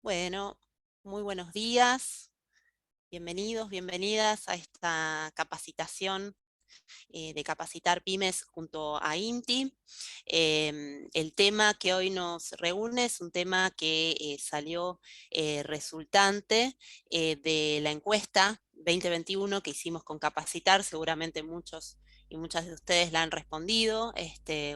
Bueno, muy buenos días, bienvenidos, bienvenidas a esta capacitación de Capacitar Pymes junto a INTI. El tema que hoy nos reúne es un tema que salió resultante de la encuesta 2021 que hicimos con Capacitar. Seguramente muchos y muchas de ustedes la han respondido.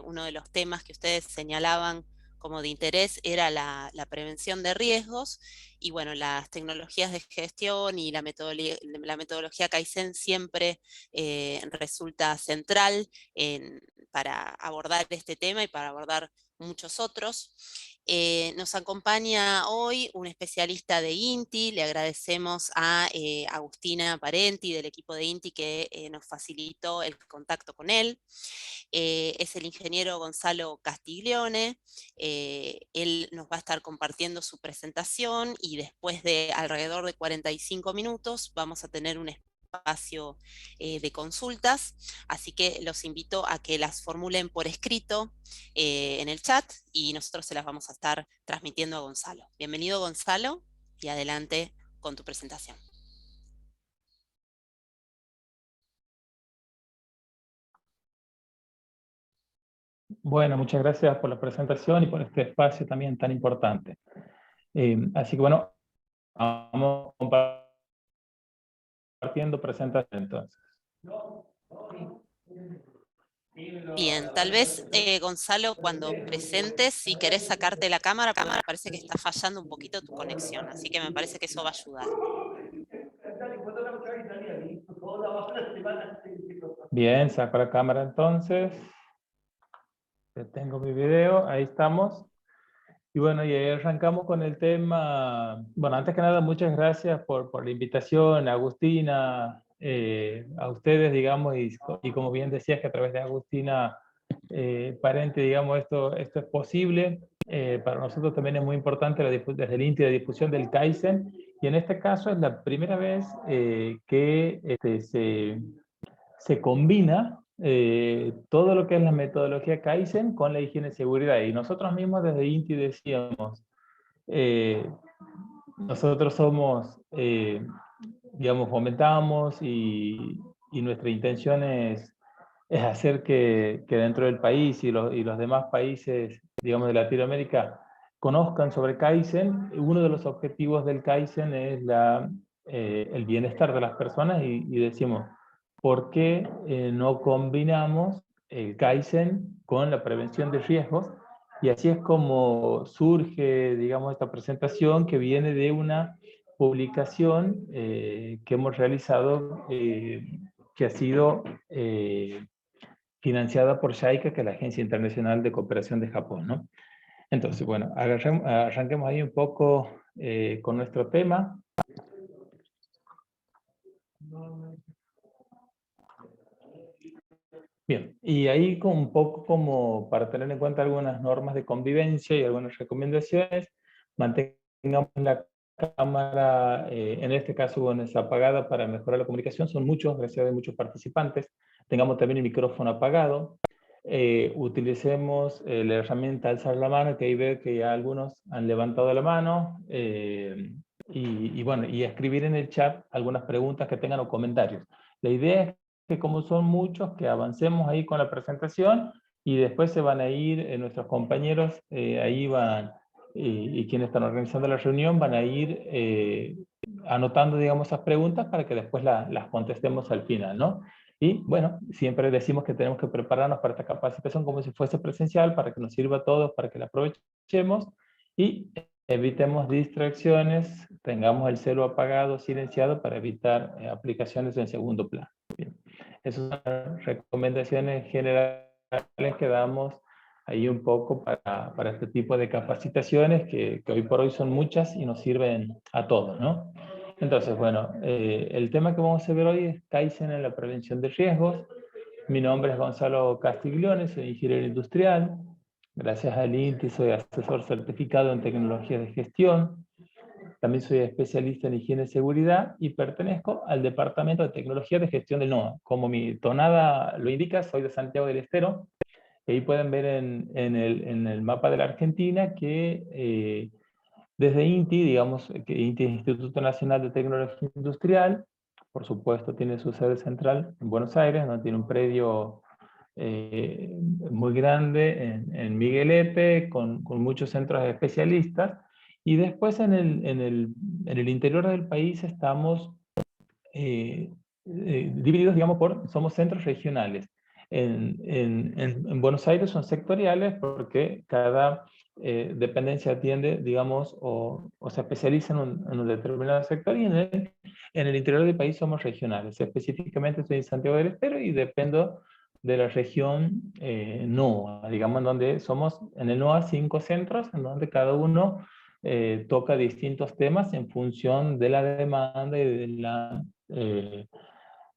Uno de los temas que ustedes señalaban como de interés era la prevención de riesgos, y bueno, las tecnologías de gestión y la metodología Kaizen siempre resulta central para abordar este tema y para abordar muchos otros. Nos acompaña hoy un especialista de INTI. Le agradecemos a Agustina Parenti del equipo de INTI que nos facilitó el contacto con él. Es el ingeniero Gonzalo Castiglione. Él nos va a estar compartiendo su presentación y después de alrededor de 45 minutos vamos a tener un espacio de consultas, así que los invito a que las formulen por escrito en el chat y nosotros se las vamos a estar transmitiendo a Gonzalo. Bienvenido, Gonzalo, y adelante con tu presentación. Bueno, muchas gracias por la presentación y por este espacio también tan importante. Así que bueno, vamos compartiendo presentación entonces. Bien, tal vez, Gonzalo, cuando presentes, si querés sacarte la cámara, porque me parece que está fallando un poquito tu conexión, así que me parece que eso va a ayudar. Bien, saco la cámara entonces. Tengo mi video, ahí estamos. Y bueno, y arrancamos con el tema. Bueno, antes que nada, muchas gracias por la invitación, Agustina, a ustedes, digamos, y como bien decías que a través de Agustina Parente, digamos, esto es posible. Para nosotros también es muy importante desde el INTI la difusión del Kaizen, y en este caso es la primera vez que se combina todo lo que es la metodología Kaizen con la higiene y seguridad. Y nosotros mismos desde INTI decíamos, eh, nosotros somos, digamos, fomentamos y nuestra intención es hacer que dentro del país y los demás países, digamos, de Latinoamérica conozcan sobre Kaizen. Uno de los objetivos del Kaizen es el bienestar de las personas y decimos, ¿por qué no combinamos el Kaizen con la prevención de riesgos? Y así es como surge, digamos, esta presentación que viene de una publicación que hemos realizado, que ha sido financiada por JICA, que es la Agencia Internacional de Cooperación de Japón, ¿no? Entonces, bueno, arranquemos ahí un poco con nuestro tema. Bien, y ahí un poco como para tener en cuenta algunas normas de convivencia y algunas recomendaciones, mantengamos la cámara, en este caso, bueno, es apagada para mejorar la comunicación. Son muchos, gracias a muchos participantes. Tengamos también el micrófono apagado. Utilicemos la herramienta alzar la mano, que ahí veo que ya algunos han levantado la mano. Y bueno, y escribir en el chat algunas preguntas que tengan o comentarios. La idea es que como son muchos, que avancemos ahí con la presentación y después se van a ir nuestros compañeros, ahí van, y quienes están organizando la reunión van a ir anotando, digamos, esas preguntas para que después las contestemos al final, ¿no? Y bueno, siempre decimos que tenemos que prepararnos para esta capacitación como si fuese presencial, para que nos sirva a todos, para que la aprovechemos y evitemos distracciones, tengamos el celu apagado, silenciado, para evitar aplicaciones en segundo plano. Bien. Esas son las recomendaciones generales que damos ahí un poco para este tipo de capacitaciones que hoy por hoy son muchas y nos sirven a todos, ¿no? Entonces, bueno, el tema que vamos a ver hoy es Kaizen en la prevención de riesgos. Mi nombre es Gonzalo Castiglione, soy ingeniero industrial. Gracias al INTI soy asesor certificado en tecnologías de gestión. También soy especialista en higiene y seguridad y pertenezco al Departamento de Tecnología de Gestión del NOA. Como mi tonada lo indica, soy de Santiago del Estero. Ahí pueden ver en el mapa de la Argentina que Desde INTI, digamos que INTI es Instituto Nacional de Tecnología Industrial, por supuesto tiene su sede central en Buenos Aires, donde tiene un predio muy grande en Miguelete, con muchos centros especialistas, y después en el interior del país estamos divididos, digamos, somos centros regionales. En Buenos Aires son sectoriales porque cada dependencia atiende, digamos, o se especializa en un determinado sector, y en el interior del país somos regionales. Específicamente estoy en Santiago del Estero y dependo de la región NOA, digamos, en donde somos en el NOA 5 centros, en donde cada uno toca distintos temas en función de la demanda y de la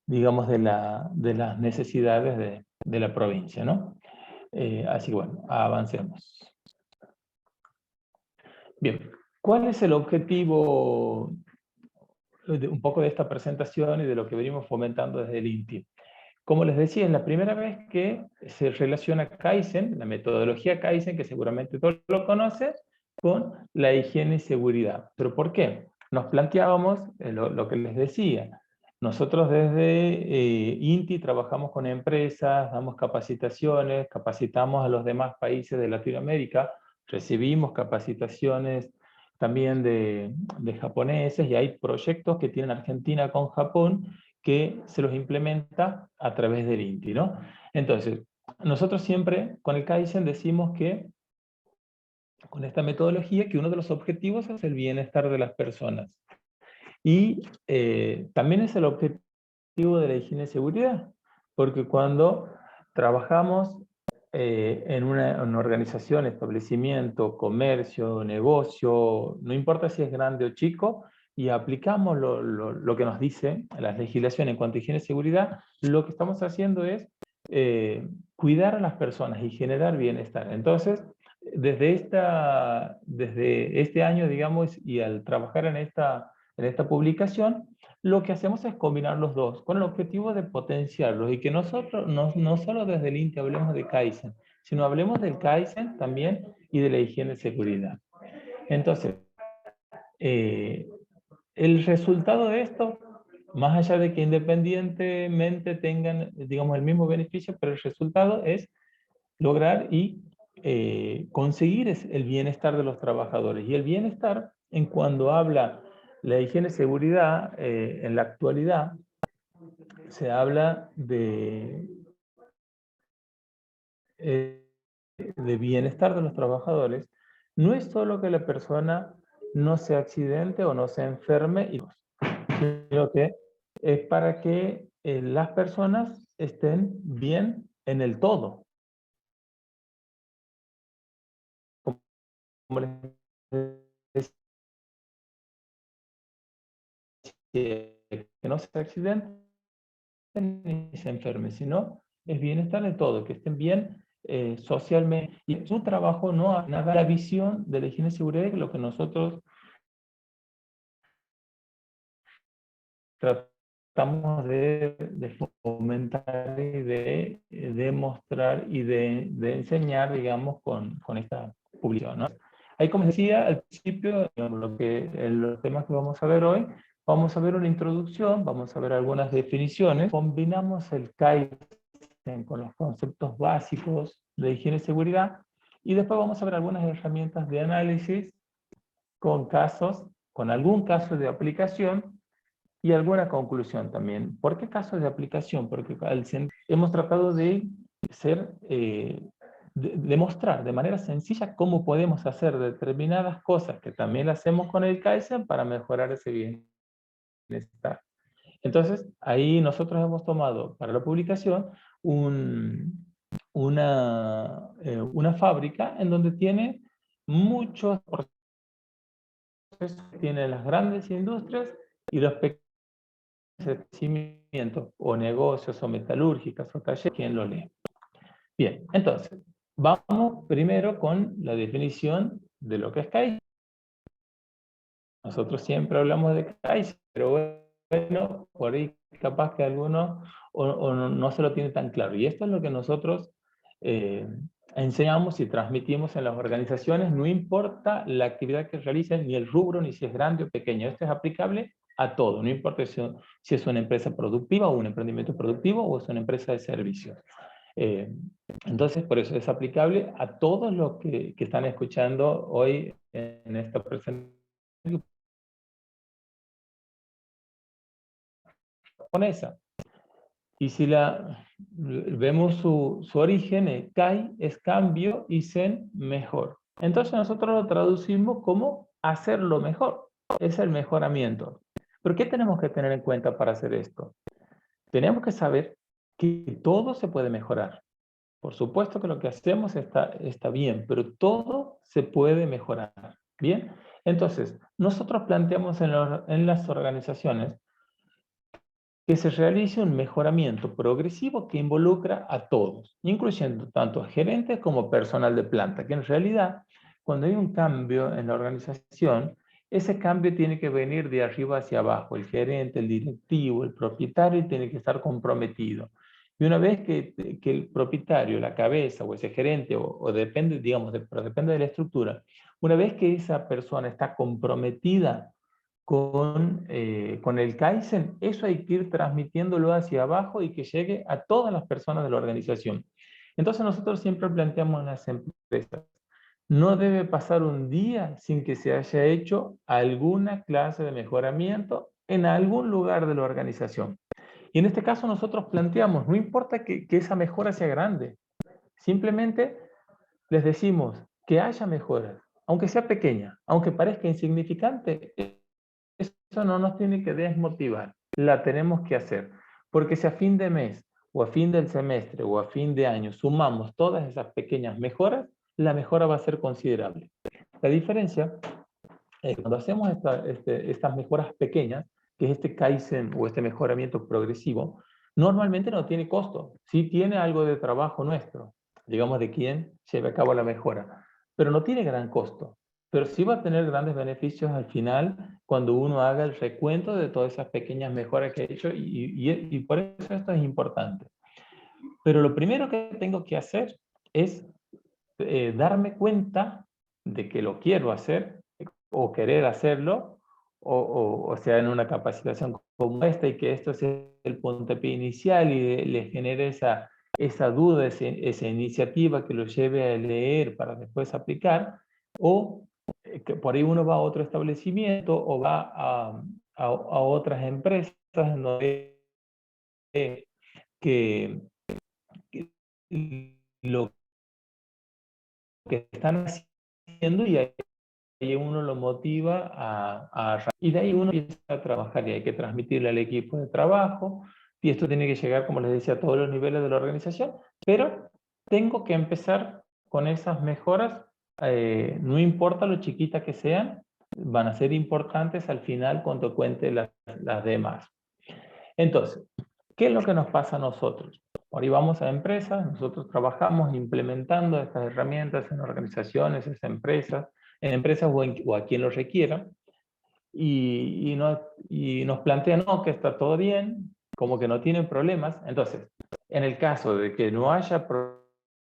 digamos, de las necesidades de la provincia, ¿no? Así que bueno, avancemos. Bien, ¿cuál es el objetivo un poco de esta presentación y de lo que venimos fomentando desde el INTI? Como les decía, es la primera vez que se relaciona Kaizen, la metodología Kaizen, que seguramente todos lo conocen, con la higiene y seguridad. ¿Pero por qué? Nos planteábamos lo que les decía. Nosotros desde INTI trabajamos con empresas, damos capacitaciones, capacitamos a los demás países de Latinoamérica, recibimos capacitaciones también de japoneses, y hay proyectos que tienen Argentina con Japón que se los implementa a través del INTI, ¿no? Entonces, nosotros siempre con el Kaizen decimos que con esta metodología que uno de los objetivos es el bienestar de las personas. Y también es el objetivo de la higiene y seguridad, porque cuando trabajamos en una organización, establecimiento, comercio, negocio, no importa si es grande o chico, y aplicamos lo que nos dice la legislación en cuanto a higiene y seguridad, lo que estamos haciendo es cuidar a las personas y generar bienestar. Entonces, desde este año, digamos, y al trabajar en esta publicación, lo que hacemos es combinar los dos, con el objetivo de potenciarlos, y que nosotros, no solo desde el INTI hablemos de Kaizen, sino hablemos del Kaizen también y de la higiene y seguridad. Entonces, el resultado de esto, más allá de que independientemente tengan, digamos, el mismo beneficio, pero el resultado es lograr y conseguir el bienestar de los trabajadores. Y el bienestar, en cuando habla la higiene y seguridad, en la actualidad, se habla de bienestar de los trabajadores. No es solo que la persona no se accidente o no se enferme, sino que es para que las personas estén bien en el todo. Como les decía, que no se accidenten ni se enfermen, sino es bienestar en todo, que estén bien socialmente. Y su trabajo no ha nada la visión de la higiene y seguridad, que lo que nosotros tratamos de fomentar y de demostrar y de enseñar, digamos, con esta publicación, ¿no? Ahí, como decía al principio, digamos, los temas que vamos a ver hoy, vamos a ver una introducción, vamos a ver algunas definiciones, combinamos el Kaizen con los conceptos básicos de higiene y seguridad, y después vamos a ver algunas herramientas de análisis con casos, con algún caso de aplicación y alguna conclusión también. ¿Por qué casos de aplicación? Porque hemos tratado de demostrar de manera sencilla cómo podemos hacer determinadas cosas que también hacemos con el Kaizen para mejorar ese bienestar. Entonces, ahí nosotros hemos tomado para la publicación una fábrica en donde tiene muchos procesos, tiene las grandes industrias y los pequeños establecimientos o negocios o metalúrgicas o talleres, quien lo lee. Bien, entonces, vamos primero con la definición de lo que es Kaizen. Nosotros siempre hablamos de Kaizen, pero bueno, por ahí capaz que alguno o no se lo tiene tan claro. Y esto es lo que nosotros enseñamos y transmitimos en las organizaciones, no importa la actividad que realicen, ni el rubro, ni si es grande o pequeño. Esto es aplicable a todo, no importa si es una empresa productiva o un emprendimiento productivo o es una empresa de servicios. Eh, entonces, por eso es aplicable a todos los que están escuchando hoy en esta presentación japonesa. Y si vemos su origen, Kai es cambio y Zen mejor. Entonces nosotros lo traducimos como hacerlo mejor. Es el mejoramiento. ¿Pero qué tenemos que tener en cuenta para hacer esto? Tenemos que saber que todo se puede mejorar. Por supuesto que lo que hacemos está bien, pero todo se puede mejorar. ¿Bien? Entonces, nosotros planteamos en las organizaciones que se realice un mejoramiento progresivo que involucra a todos, incluyendo tanto a gerentes como personal de planta, que en realidad, cuando hay un cambio en la organización, ese cambio tiene que venir de arriba hacia abajo. El gerente, el directivo, el propietario tiene que estar comprometido. Y una vez que el propietario, la cabeza o ese gerente, o depende, digamos, pero depende de la estructura, una vez que esa persona está comprometida con el Kaizen, eso hay que ir transmitiéndolo hacia abajo y que llegue a todas las personas de la organización. Entonces nosotros siempre planteamos en las empresas, no debe pasar un día sin que se haya hecho alguna clase de mejoramiento en algún lugar de la organización. Y en este caso nosotros planteamos, no importa que esa mejora sea grande, simplemente les decimos que haya mejoras, aunque sea pequeña, aunque parezca insignificante, eso no nos tiene que desmotivar, la tenemos que hacer, porque si a fin de mes o a fin del semestre o a fin de año sumamos todas esas pequeñas mejoras, la mejora va a ser considerable. La diferencia es cuando hacemos estas mejoras pequeñas, que es este Kaizen o este mejoramiento progresivo, normalmente no tiene costo, sí tiene algo de trabajo nuestro, digamos de quien lleve a cabo la mejora, pero no tiene gran costo, pero sí va a tener grandes beneficios al final cuando uno haga el recuento de todas esas pequeñas mejoras que he hecho y por eso esto es importante. Pero lo primero que tengo que hacer es darme cuenta de que lo quiero hacer o querer hacerlo, o sea, en una capacitación como esta y que esto sea el puntapié inicial y le genere esa duda, esa iniciativa que lo lleve a leer para después aplicar, o que por ahí uno va a otro establecimiento o va a otras empresas en donde que, que lo que están haciendo y ahí uno lo motiva y de ahí uno empieza a trabajar y hay que transmitirle al equipo de trabajo y esto tiene que llegar, como les decía, a todos los niveles de la organización, pero tengo que empezar con esas mejoras, no importa lo chiquitas que sean, van a ser importantes al final cuando cuente las demás. Entonces, ¿qué es lo que nos pasa a nosotros? Ahora vamos a empresas, nosotros trabajamos implementando estas herramientas en organizaciones, en empresas o a quien lo requiera, y nos plantean no, que está todo bien, como que no tienen problemas. Entonces, en el caso de que no haya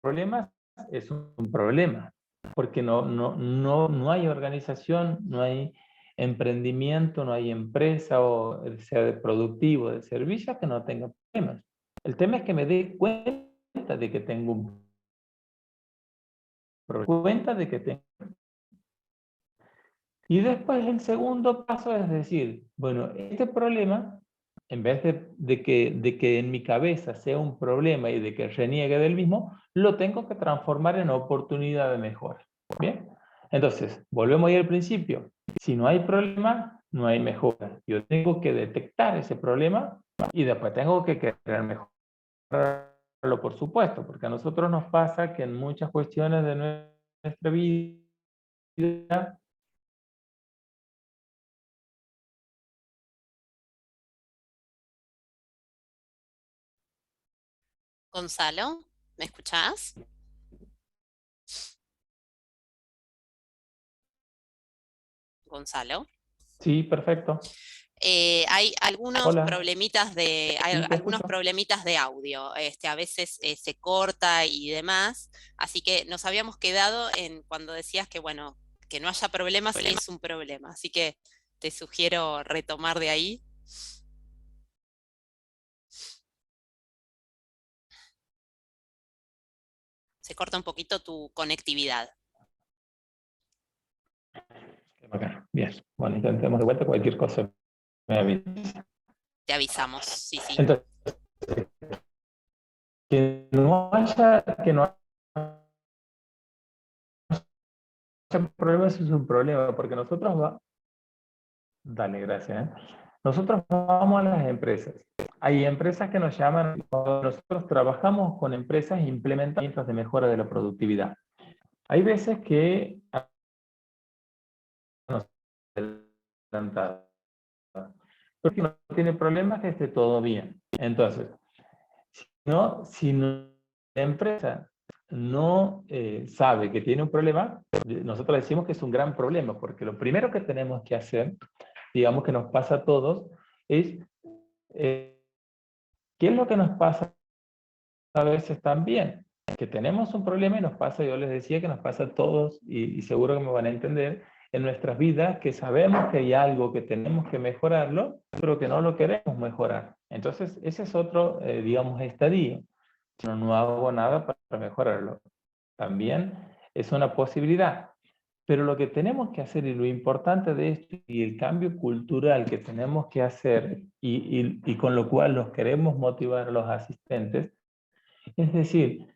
problemas, es un problema, porque no hay organización, no hay emprendimiento, no hay empresa, o sea de productivo, de servicio, que no tenga problemas. El tema es que me dé cuenta de que tengo un problema, cuenta de que tengo. Y después el segundo paso es decir, bueno, este problema, en vez de que en mi cabeza sea un problema y de que reniegue del mismo, lo tengo que transformar en oportunidad de mejora. ¿Bien? Entonces, volvemos ahí al principio. Si no hay problema, no hay mejora. Yo tengo que detectar ese problema y después tengo que querer mejorarlo, por supuesto, porque a nosotros nos pasa que en muchas cuestiones de nuestra vida Gonzalo, ¿me escuchás? Gonzalo. sí, perfecto. Hay algunos Hola, problemitas hay sí, te algunos escucho. problemitas de audio. A veces se corta y demás. Así que nos habíamos quedado en cuando decías que, bueno, que no haya problemas es un problema. Así que te sugiero retomar de ahí. Se corta un poquito tu conectividad. Qué bacán. Bien, bueno, intentemos de vuelta cualquier cosa me avisa. Te avisamos, sí, sí. Entonces, que no haya problemas es un problema, porque nosotros dale, gracias. Nosotros vamos a las empresas. Hay empresas que nos llaman, cuando nosotros trabajamos con empresas e implementamientos de mejora de la productividad. Hay veces que nos adelantado. Porque no tiene problemas, que esté todo bien. Entonces, si la empresa no sabe que tiene un problema, nosotros decimos que es un gran problema, porque lo primero que tenemos que hacer, digamos que nos pasa a todos, es eh, ¿qué es lo que nos pasa a veces también? Que tenemos un problema y nos pasa, yo les decía que nos pasa a todos, y seguro que me van a entender, en nuestras vidas, que sabemos que hay algo que tenemos que mejorarlo, pero que no lo queremos mejorar. Entonces, ese es otro, digamos, estadio. No hago nada para mejorarlo. También es una posibilidad. Pero lo que tenemos que hacer y lo importante de esto y el cambio cultural que tenemos que hacer y con lo cual los queremos motivar a los asistentes, es decir,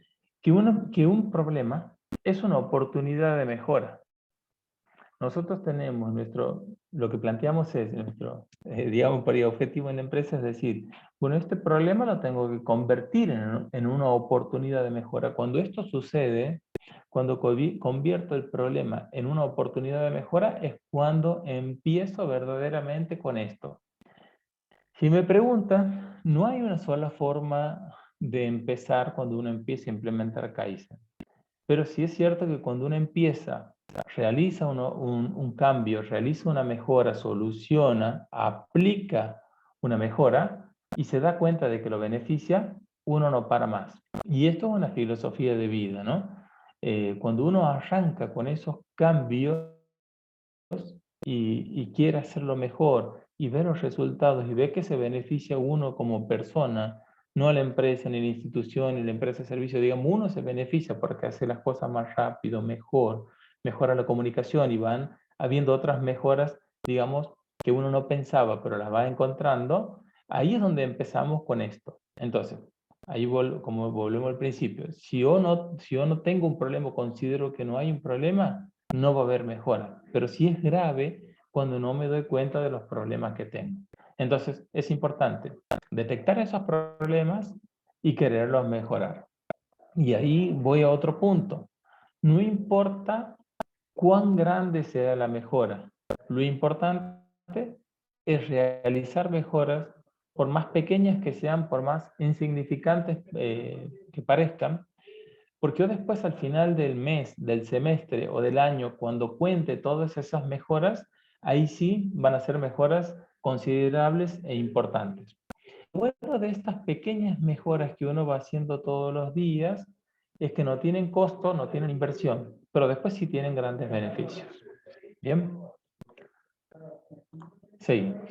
que un problema es una oportunidad de mejora. Nosotros tenemos lo que planteamos es nuestro, digamos, objetivo en la empresa, es decir, bueno, este problema lo tengo que convertir en una oportunidad de mejora. Cuando esto sucede, cuando convierto el problema en una oportunidad de mejora, es cuando empiezo verdaderamente con esto. Si me preguntan, no hay una sola forma de empezar cuando uno empieza a implementar Kaizen. Pero sí es cierto que cuando uno empieza, realiza un cambio, realiza una mejora, soluciona, aplica una mejora y se da cuenta de que lo beneficia, uno no para más. Y esto es una filosofía de vida, ¿no? Cuando uno arranca con esos cambios y quiere hacerlo mejor y ve los resultados y ve que se beneficia uno como persona, no a la empresa, ni la institución, ni la empresa de servicio, digamos, uno se beneficia porque hace las cosas más rápido, mejor, mejora la comunicación y van habiendo otras mejoras, digamos, que uno no pensaba, pero las va encontrando, ahí es donde empezamos con esto. Entonces, ahí como volvemos al principio, si yo no tengo un problema, considero que no hay un problema, no va a haber mejora. Pero sí es grave cuando no me doy cuenta de los problemas que tengo. Entonces, es importante detectar esos problemas y quererlos mejorar. Y ahí voy a otro punto. No importa cuán grande sea la mejora, lo importante es realizar mejoras, por más pequeñas que sean, por más insignificantes que parezcan, porque yo después al final del mes, del semestre o del año, cuando cuente todas esas mejoras, ahí sí van a ser mejoras considerables e importantes. Lo bueno de estas pequeñas mejoras que uno va haciendo todos los días es que no tienen costo, no tienen inversión, pero después sí tienen grandes beneficios. Bien, seguimos.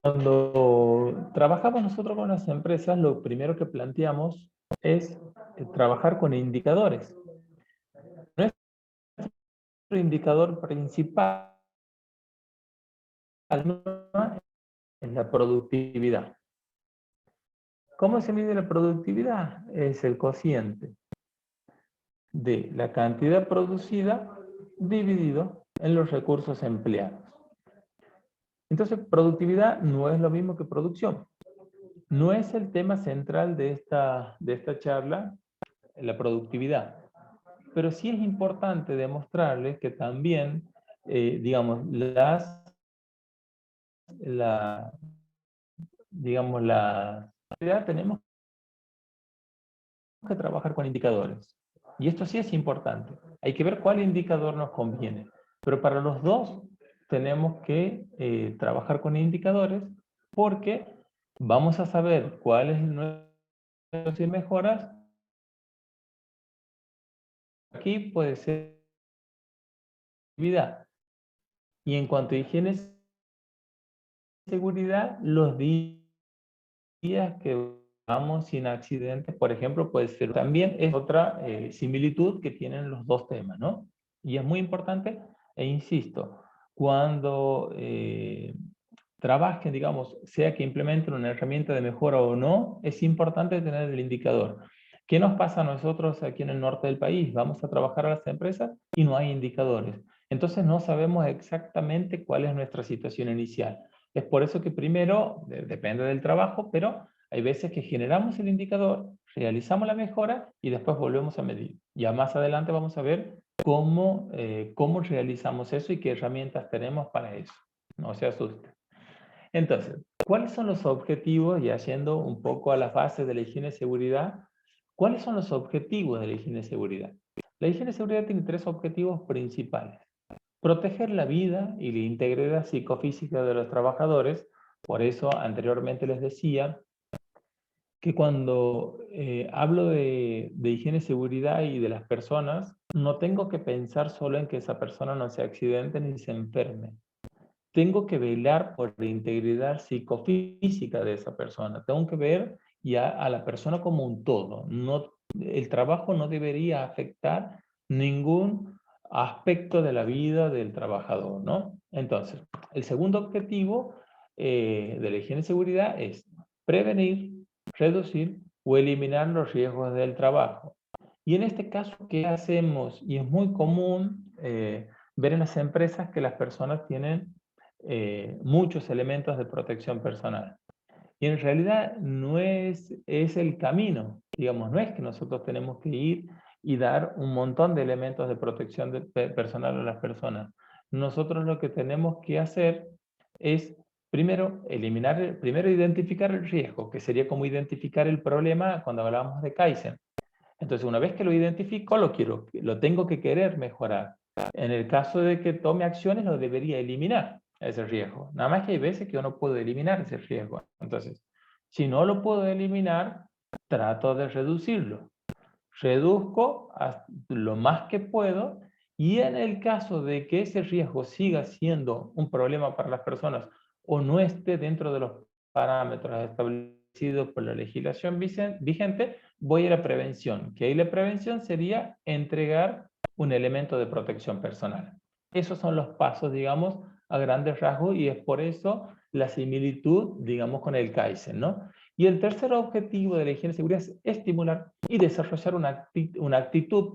Cuando trabajamos nosotros con las empresas, lo primero que planteamos es trabajar con indicadores. Nuestro indicador principal es la productividad. ¿Cómo se mide la productividad? Es el cociente de la cantidad producida dividido en los recursos empleados. Entonces, productividad no es lo mismo que producción. No es el tema central de esta charla, la productividad. Pero sí es importante demostrarles que también, digamos, digamos, tenemos que trabajar con indicadores. Y esto sí es importante. Hay que ver cuál indicador nos conviene. Pero para los dos tenemos que trabajar con indicadores porque vamos a saber cuáles nuestras mejoras. Aquí puede ser actividad. Y en cuanto a higiene y seguridad, los días que vamos sin accidentes, por ejemplo, puede ser. También es otra similitud que tienen los dos temas, ¿no? Y es muy importante, e insisto, cuando trabajen, digamos, sea que implementen una herramienta de mejora o no, es importante tener el indicador. ¿Qué nos pasa a nosotros aquí en el norte del país? Vamos a trabajar a las empresas y no hay indicadores. Entonces no sabemos exactamente cuál es nuestra situación inicial. Es por eso que primero, depende del trabajo, pero hay veces que generamos el indicador, realizamos la mejora y después volvemos a medir. Ya más adelante vamos a ver cómo realizamos eso y qué herramientas tenemos para eso. No se asusten. Entonces, ¿cuáles son los objetivos? Y yendo un poco a la fase de la higiene y seguridad, ¿cuáles son los objetivos de la higiene y seguridad? La higiene y seguridad tiene tres objetivos principales. Proteger la vida y la integridad psicofísica de los trabajadores. Por eso anteriormente les decía que cuando hablo de higiene y seguridad y de las personas, no tengo que pensar solo en que esa persona no se accidente ni se enferme. Tengo que velar por la integridad psicofísica de esa persona. Tengo que ver ya a la persona como un todo. No, el trabajo no debería afectar ningún aspecto de la vida del trabajador, ¿no? Entonces, el segundo objetivo de la higiene y seguridad es prevenir, reducir o eliminar los riesgos del trabajo. Y en este caso, ¿qué hacemos? Y es muy común ver en las empresas que las personas tienen muchos elementos de protección personal. Y en realidad no es el camino, digamos, no es que nosotros tenemos que ir y dar un montón de elementos de protección personal a las personas. Nosotros lo que tenemos que hacer es primero primero identificar el riesgo, que sería como identificar el problema cuando hablábamos de Kaizen. Entonces, una vez que lo identifico, lo tengo que querer mejorar. En el caso de que tome acciones, lo debería eliminar, ese riesgo. Nada más que hay veces que yo no puedo eliminar ese riesgo. Entonces, si no lo puedo eliminar, trato de reducirlo. Reduzco lo más que puedo y en el caso de que ese riesgo siga siendo un problema para las personas o no esté dentro de los parámetros establecidos por la legislación vigente, voy a la prevención, que ahí la prevención sería entregar un elemento de protección personal. Esos son los pasos, digamos, a grandes rasgos y es por eso la similitud, digamos, con el Kaizen, ¿no? Y el tercer objetivo de la higiene y seguridad es estimular y desarrollar una actitud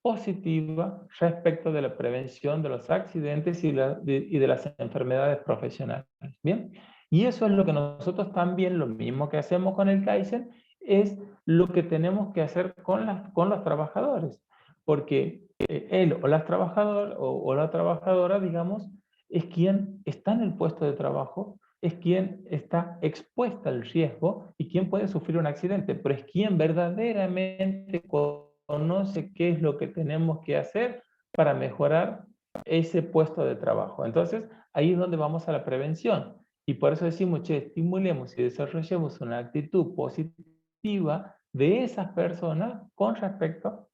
positiva respecto de la prevención de los accidentes y de las enfermedades profesionales. ¿Bien? Y eso es lo que nosotros también, lo mismo que hacemos con el Kaizen, es lo que tenemos que hacer con los trabajadores. Porque él o la trabajadora, digamos, es quien está en el puesto de trabajo, es quien está expuesta al riesgo y quien puede sufrir un accidente, pero es quien verdaderamente conoce qué es lo que tenemos que hacer para mejorar ese puesto de trabajo. Entonces, ahí es donde vamos a la prevención. Y por eso decimos, estimulemos y desarrollemos una actitud positiva de esas personas con respecto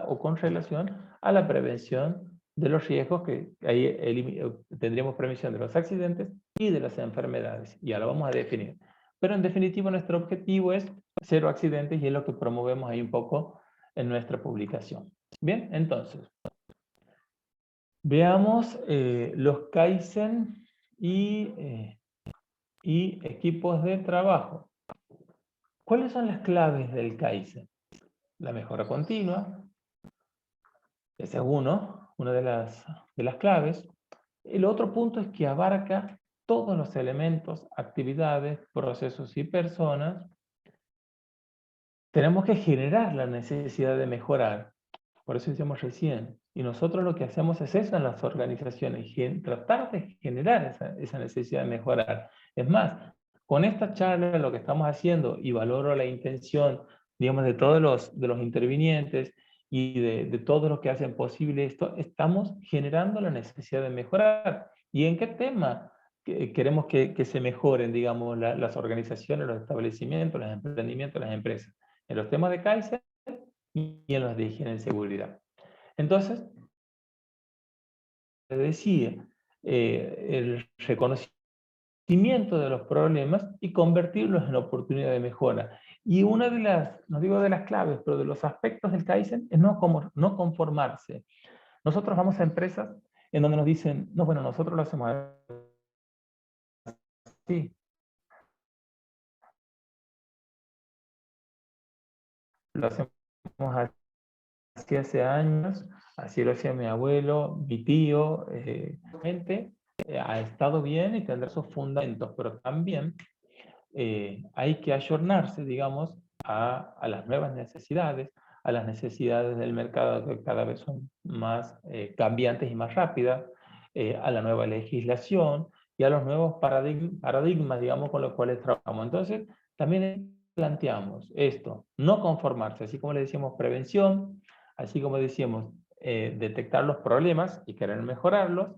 o con relación a la prevención de los riesgos, que ahí tendríamos prevención de los accidentes y de las enfermedades. Y ahora vamos a definir. Pero en definitiva nuestro objetivo es cero accidentes y es lo que promovemos ahí un poco en nuestra publicación. Bien, entonces, veamos los Kaizen y equipos de trabajo. ¿Cuáles son las claves del Kaizen? La mejora continua, ese es una de las claves. El otro punto es que abarca todos los elementos, actividades, procesos y personas. Tenemos que generar la necesidad de mejorar. Por eso decíamos recién. Y nosotros lo que hacemos es eso en las organizaciones, tratar de generar esa necesidad de mejorar. Es más, con esta charla lo que estamos haciendo, y valoro la intención, digamos, de todos los intervinientes, y de todo lo que hacen posible esto, estamos generando la necesidad de mejorar. ¿Y en qué tema queremos que se mejoren, digamos, las organizaciones, los establecimientos, los emprendimientos, las empresas? En los temas de Kaizen y en los de higiene y seguridad. Entonces, te decía, el reconocimiento de los problemas y convertirlos en oportunidad de mejora. Y una de las, no digo de las claves, pero de los aspectos del Kaizen es no conformarse. Nosotros vamos a empresas en donde nos dicen, no, bueno, nosotros lo hacemos así, lo hacemos así hace años, así lo hacía mi abuelo, mi tío, gente ha estado bien y tendrá sus fundamentos, pero también hay que ayornarse, digamos, a las nuevas necesidades, a las necesidades del mercado que cada vez son más cambiantes y más rápidas, a la nueva legislación y a los nuevos paradigmas, digamos, con los cuales trabajamos. Entonces, también planteamos esto, no conformarse, así como le decíamos prevención, así como decíamos detectar los problemas y querer mejorarlos.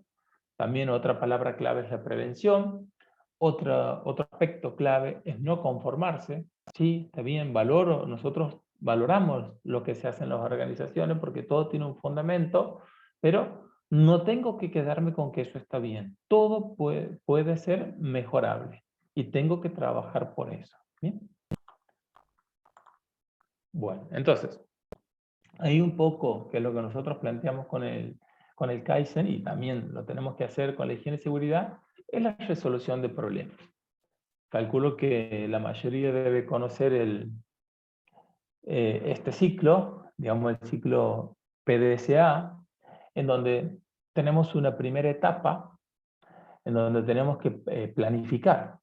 También otra palabra clave es la prevención. Otro aspecto clave es no conformarse. Sí, está bien, nosotros valoramos lo que se hace en las organizaciones porque todo tiene un fundamento, pero no tengo que quedarme con que eso está bien. Todo puede ser mejorable y tengo que trabajar por eso. ¿Bien? Bueno, entonces, ahí un poco que es lo que nosotros planteamos con el Kaizen y también lo tenemos que hacer con la higiene y seguridad, es la resolución de problemas. Calculo que la mayoría debe conocer este ciclo, digamos el ciclo PDCA, en donde tenemos una primera etapa, en donde tenemos que planificar.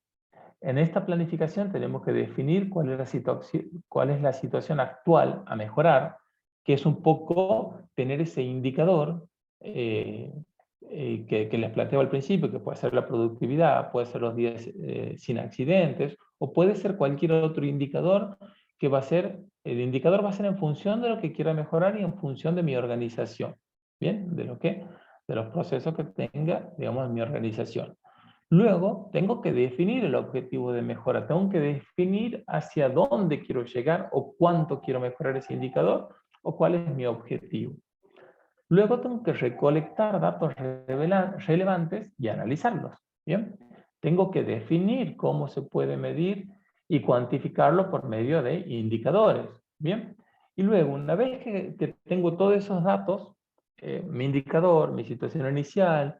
En esta planificación tenemos que definir cuál es la situación actual a mejorar, que es un poco tener ese indicador que les planteo al principio, que puede ser la productividad, puede ser los días sin accidentes, o puede ser cualquier otro indicador que va a ser, el indicador va a ser en función de lo que quiera mejorar y en función de mi organización, ¿bien? De los procesos que tenga, digamos, mi organización. Luego, tengo que definir el objetivo de mejora, tengo que definir hacia dónde quiero llegar o cuánto quiero mejorar ese indicador o cuál es mi objetivo. Luego tengo que recolectar datos relevantes y analizarlos. ¿Bien? Tengo que definir cómo se puede medir y cuantificarlo por medio de indicadores. ¿Bien? Y luego, una vez que tengo todos esos datos, mi indicador, mi situación inicial,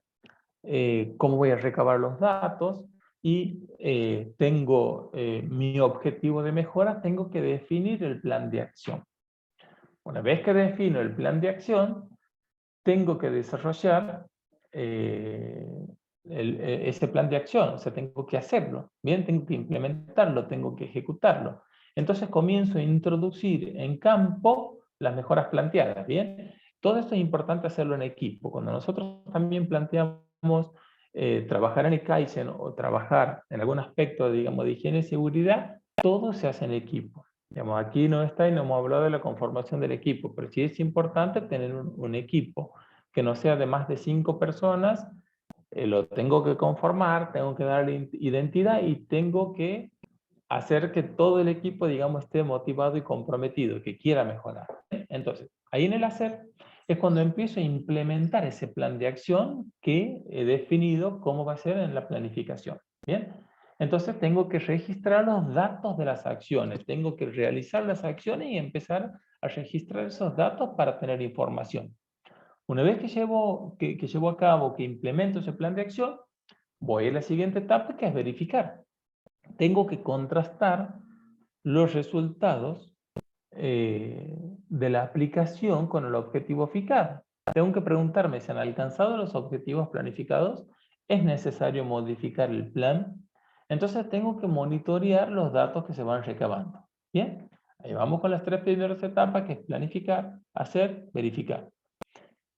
cómo voy a recabar los datos y tengo mi objetivo de mejora, tengo que definir el plan de acción. Una vez que defino el plan de acción, tengo que desarrollar ese plan de acción, o sea, tengo que hacerlo, bien, tengo que implementarlo, tengo que ejecutarlo. Entonces comienzo a introducir en campo las mejoras planteadas, bien. Todo esto es importante hacerlo en equipo. Cuando nosotros también planteamos trabajar en el Kaizen o trabajar en algún aspecto, digamos, de higiene y seguridad, todo se hace en equipo. Digamos, aquí no está y no hemos hablado de la conformación del equipo, pero sí es importante tener un equipo que no sea de más de 5 personas, lo tengo que conformar, tengo que darle identidad y tengo que hacer que todo el equipo, digamos, esté motivado y comprometido, que quiera mejorar. Entonces, ahí en el hacer es cuando empiezo a implementar ese plan de acción que he definido cómo va a ser en la planificación. ¿Bien? Entonces tengo que registrar los datos de las acciones, tengo que realizar las acciones y empezar a registrar esos datos para tener información. Una vez que llevo a cabo, que implemento ese plan de acción, voy a la siguiente etapa, que es verificar. Tengo que contrastar los resultados de la aplicación con el objetivo fijado. Tengo que preguntarme si han alcanzado los objetivos planificados, es necesario modificar el plan. Entonces tengo que monitorear los datos que se van recabando. Bien, ahí vamos con las 3 primeras etapas, que es planificar, hacer, verificar.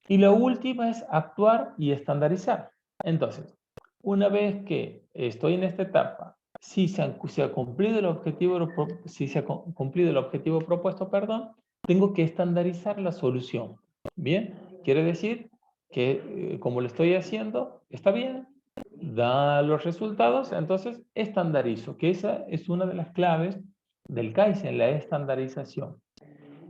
Y la última es actuar y estandarizar. Entonces, una vez que estoy en esta etapa, si se ha cumplido el objetivo, propuesto, perdón, tengo que estandarizar la solución. Bien, quiere decir que como lo estoy haciendo, está bien, da los resultados, entonces estandarizo, que esa es una de las claves del Kaizen, la estandarización.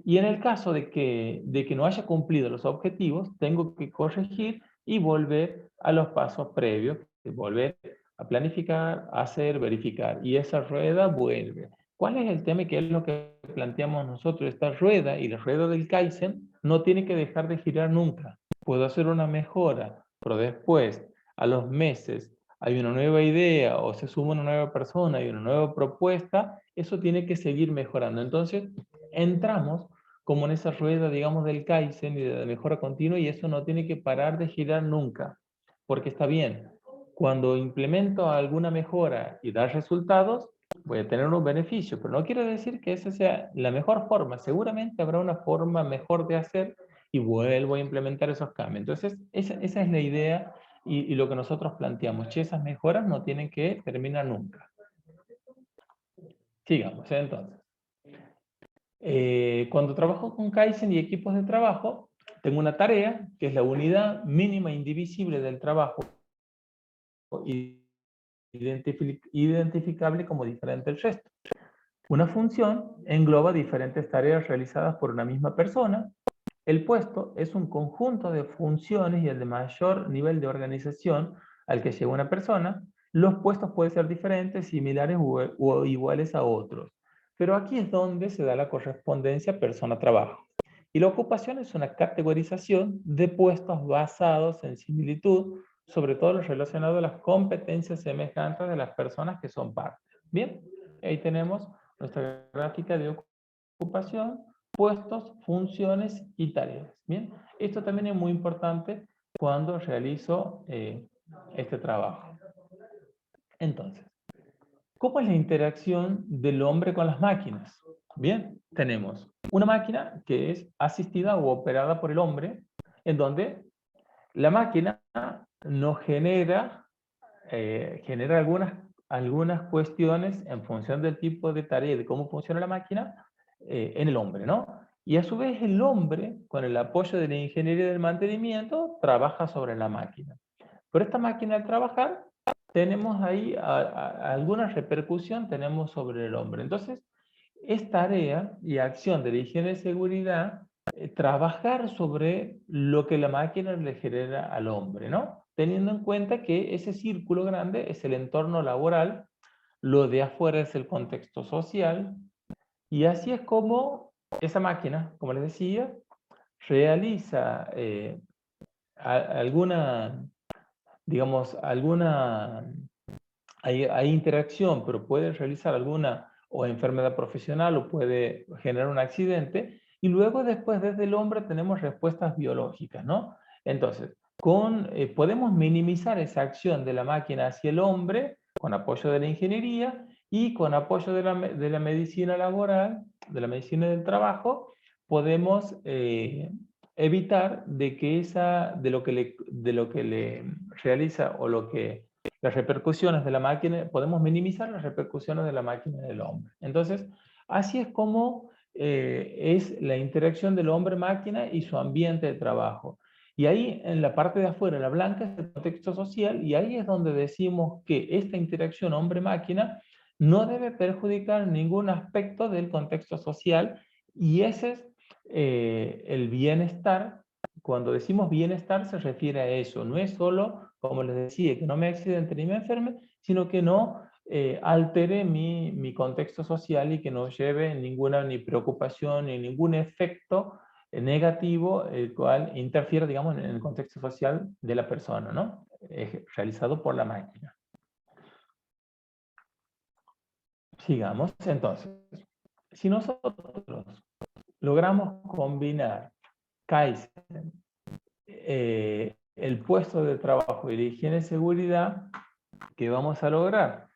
Y en el caso de que no haya cumplido los objetivos, tengo que corregir y volver a los pasos previos, volver a planificar, hacer, verificar. Y esa rueda vuelve. ¿Cuál es el tema y qué es lo que planteamos nosotros? Esta rueda y la rueda del Kaizen no tiene que dejar de girar nunca. Puedo hacer una mejora, pero después, a los meses, hay una nueva idea o se suma una nueva persona, hay una nueva propuesta, eso tiene que seguir mejorando. Entonces, entramos como en esa rueda, digamos, del Kaizen y de la mejora continua, y eso no tiene que parar de girar nunca, porque está bien. Cuando implemento alguna mejora y da resultados, voy a tener unos beneficios, pero no quiere decir que esa sea la mejor forma. Seguramente habrá una forma mejor de hacer y vuelvo a implementar esos cambios. Entonces, esa es la idea y lo que nosotros planteamos. Que esas mejoras no tienen que terminar nunca. Sigamos, entonces. Cuando trabajo con Kaizen y equipos de trabajo, tengo una tarea que es la unidad mínima indivisible del trabajo, identificable como diferente del resto. Una función engloba diferentes tareas realizadas por una misma persona. El puesto es un conjunto de funciones y el de mayor nivel de organización al que llega una persona. Los puestos pueden ser diferentes, similares o iguales a otros. Pero aquí es donde se da la correspondencia persona-trabajo. Y la ocupación es una categorización de puestos basados en similitud, sobre todo los relacionados a las competencias semejantes de las personas que son parte. Bien, ahí tenemos nuestra gráfica de ocupación, puestos, funciones y tareas. Bien, esto también es muy importante cuando realizo este trabajo. Entonces, ¿cómo es la interacción del hombre con las máquinas? Bien, tenemos una máquina que es asistida o operada por el hombre, en donde la máquina nos genera algunas cuestiones en función del tipo de tarea y de cómo funciona la máquina en el hombre, ¿no? Y a su vez el hombre, con el apoyo de la ingeniería del mantenimiento, trabaja sobre la máquina. Pero esta máquina al trabajar, tenemos ahí alguna repercusión tenemos sobre el hombre. Entonces, es tarea y acción de la higiene de seguridad trabajar sobre lo que la máquina le genera al hombre, ¿no? Teniendo en cuenta que ese círculo grande es el entorno laboral, lo de afuera es el contexto social, y así es como esa máquina, como les decía, realiza alguna, digamos, hay interacción, pero puede realizar alguna o enfermedad profesional o puede generar un accidente, y luego después desde el hombre tenemos respuestas biológicas, ¿no? Entonces, podemos minimizar esa acción de la máquina hacia el hombre con apoyo de la ingeniería y con apoyo de la medicina laboral, de la medicina del trabajo, podemos evitar de que de lo que le realiza o lo que las repercusiones de la máquina, podemos minimizar las repercusiones de la máquina del hombre. Entonces, así es como es la interacción del hombre-máquina y su ambiente de trabajo. Y ahí, en la parte de afuera, la blanca, es el contexto social, y ahí es donde decimos que esta interacción hombre-máquina no debe perjudicar ningún aspecto del contexto social, y ese es el bienestar. Cuando decimos bienestar se refiere a eso, no es solo, como les decía, que no me accidente ni me enferme, sino que no altere mi contexto social y que no lleve ninguna ni preocupación ni ningún efecto negativo, el cual interfiere, digamos, en el contexto social de la persona, ¿no? Realizado por la máquina. Sigamos, entonces. Si nosotros logramos combinar Kaizen, el puesto de trabajo y la higiene y seguridad, ¿qué vamos a lograr?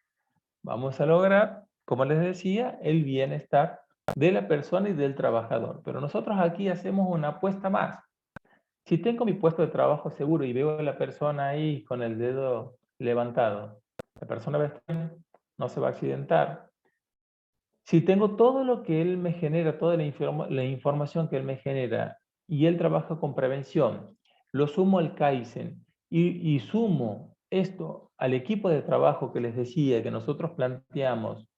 Vamos a lograr, como les decía, el bienestar de la persona y del trabajador. Pero nosotros aquí hacemos una apuesta más. Si tengo mi puesto de trabajo seguro y veo a la persona ahí con el dedo levantado, la persona va a estar bien, no se va a accidentar. Si tengo todo lo que él me genera, toda la información que él me genera, y él trabaja con prevención, lo sumo al Kaizen y sumo esto al equipo de trabajo que les decía que nosotros planteamos,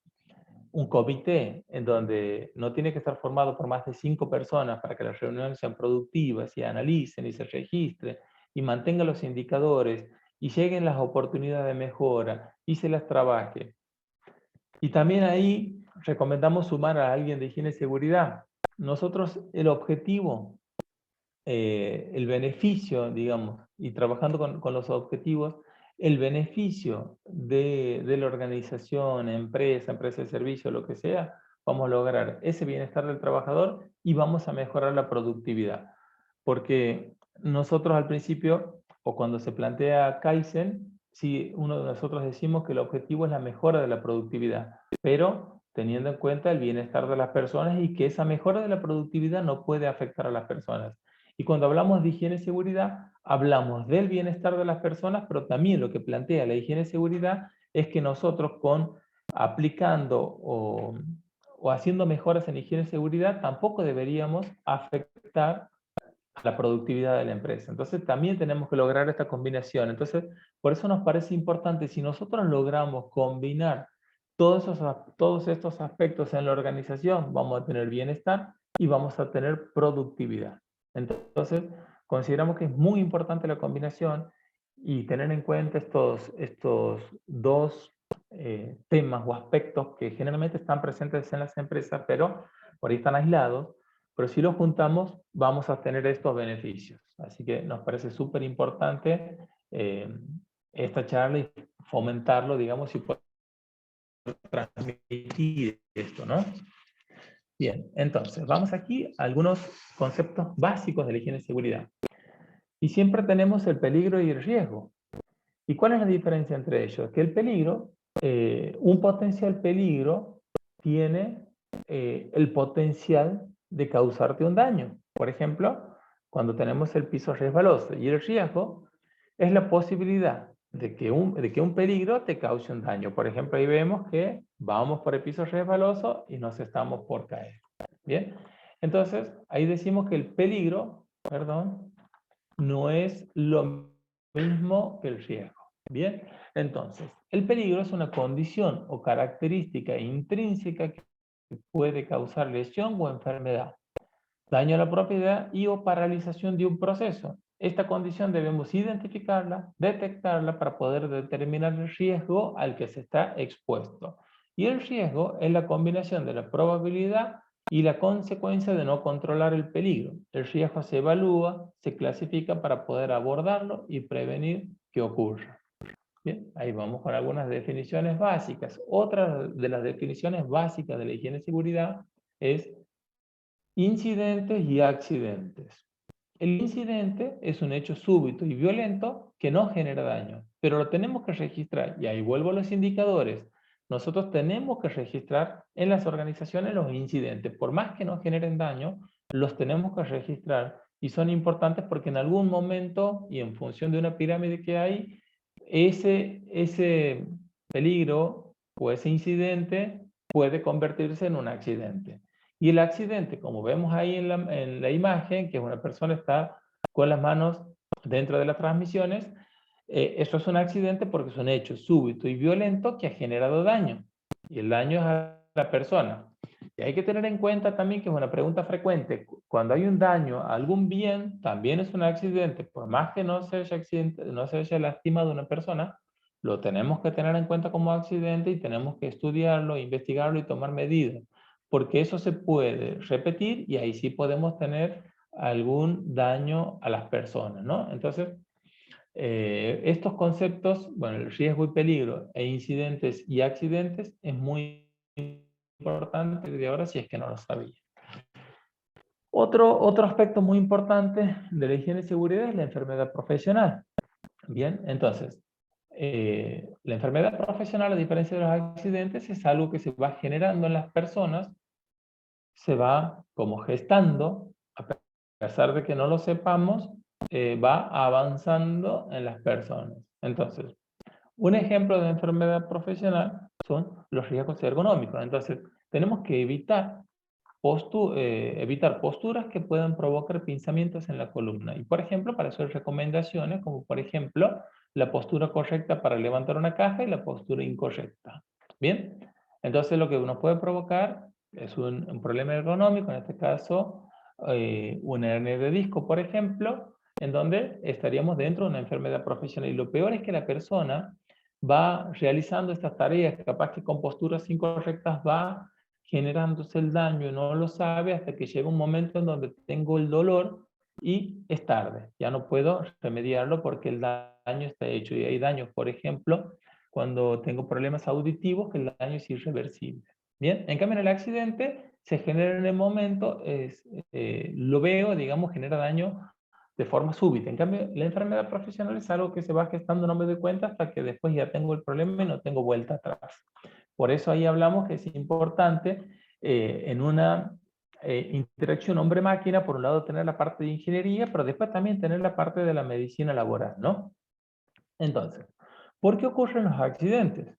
un comité en donde no tiene que estar formado por más de 5 personas para que las reuniones sean productivas y analicen y se registren y mantengan los indicadores y lleguen las oportunidades de mejora y se las trabaje. Y también ahí recomendamos sumar a alguien de higiene y seguridad. Nosotros el objetivo, el beneficio, digamos, y trabajando con los objetivos, el beneficio de la organización, empresa de servicio, lo que sea, vamos a lograr ese bienestar del trabajador y vamos a mejorar la productividad. Porque nosotros al principio, o cuando se plantea Kaizen, sí, uno de nosotros decimos que el objetivo es la mejora de la productividad, pero teniendo en cuenta el bienestar de las personas y que esa mejora de la productividad no puede afectar a las personas. Y cuando hablamos de higiene y seguridad, hablamos del bienestar de las personas, pero también lo que plantea la higiene y seguridad es que nosotros aplicando o haciendo mejoras en higiene y seguridad, tampoco deberíamos afectar a la productividad de la empresa. Entonces también tenemos que lograr esta combinación. Entonces, por eso nos parece importante, si nosotros logramos combinar todos estos aspectos en la organización, vamos a tener bienestar y vamos a tener productividad. Entonces, consideramos que es muy importante la combinación y tener en cuenta estos dos temas o aspectos que generalmente están presentes en las empresas, pero por ahí están aislados, pero si los juntamos vamos a tener estos beneficios. Así que nos parece súper importante esta charla y fomentarlo, digamos, y poder transmitir esto, ¿no? Bien, entonces, vamos aquí a algunos conceptos básicos de la higiene y seguridad. Y siempre tenemos el peligro y el riesgo. ¿Y cuál es la diferencia entre ellos? Que el peligro, un potencial peligro, tiene el potencial de causarte un daño. Por ejemplo, cuando tenemos el piso resbaloso, y el riesgo es la posibilidad de que un peligro te cause un daño. Por ejemplo, ahí vemos que vamos por el piso resbaloso y nos estamos por caer. Bien, entonces ahí decimos que el peligro, perdón, no es lo mismo que el riesgo. Bien, entonces, el peligro es una condición o característica intrínseca que puede causar lesión o enfermedad, daño a la propiedad y o paralización de un proceso. Esta condición debemos identificarla, detectarla para poder determinar el riesgo al que se está expuesto. Y el riesgo es la combinación de la probabilidad y la consecuencia de no controlar el peligro. El riesgo se evalúa, se clasifica para poder abordarlo y prevenir que ocurra. Bien, ahí vamos con algunas definiciones básicas. Otra de las definiciones básicas de la higiene y seguridad es incidentes y accidentes. El incidente es un hecho súbito y violento que no genera daño, pero lo tenemos que registrar. Y ahí vuelvo a los indicadores. Nosotros tenemos que registrar en las organizaciones los incidentes. Por más que no generen daño, los tenemos que registrar. Y son importantes porque en algún momento, y en función de una pirámide que hay, ese peligro o ese incidente puede convertirse en un accidente. Y el accidente, como vemos ahí en la imagen, que una persona está con las manos dentro de las transmisiones, eso es un accidente porque es un hecho súbito y violento que ha generado daño. Y el daño es a la persona. Y hay que tener en cuenta también que es una pregunta frecuente. Cuando hay un daño a algún bien, también es un accidente. Por más que no se haya lastimado una persona, lo tenemos que tener en cuenta como accidente y tenemos que estudiarlo, investigarlo y tomar medidas. Porque eso se puede repetir y ahí sí podemos tener algún daño a las personas, ¿no? Entonces, estos conceptos, bueno, el riesgo y peligro e incidentes y accidentes es muy importante de ahora si es que no lo sabía. Otro aspecto muy importante de la higiene y seguridad es la enfermedad profesional. Bien, entonces, la enfermedad profesional, a diferencia de los accidentes, es algo que se va generando en las personas, se va como gestando, a pesar de que no lo sepamos, va avanzando en las personas. Entonces, un ejemplo de enfermedad profesional son los riesgos ergonómicos. Entonces, tenemos que evitar posturas que puedan provocar pinzamientos en la columna. Y por ejemplo, para eso hay recomendaciones, como por ejemplo, la postura correcta para levantar una caja y la postura incorrecta. Bien, entonces lo que nos puede provocar es un problema ergonómico, en este caso, una hernia de disco, por ejemplo, en donde estaríamos dentro de una enfermedad profesional. Y lo peor es que la persona va realizando estas tareas, capaz que con posturas incorrectas va generándose el daño y no lo sabe hasta que llega un momento en donde tengo el dolor y es tarde. Ya no puedo remediarlo porque el daño está hecho. Y hay daños, por ejemplo, cuando tengo problemas auditivos, que el daño es irreversible. Bien, en cambio en el accidente se genera en el momento, lo veo, digamos, genera daño de forma súbita. En cambio, la enfermedad profesional es algo que se va gestando, no me doy cuenta hasta que después ya tengo el problema y no tengo vuelta atrás. Por eso ahí hablamos que es importante en una interacción hombre-máquina, por un lado tener la parte de ingeniería, pero después también tener la parte de la medicina laboral, ¿no? Entonces, ¿por qué ocurren los accidentes?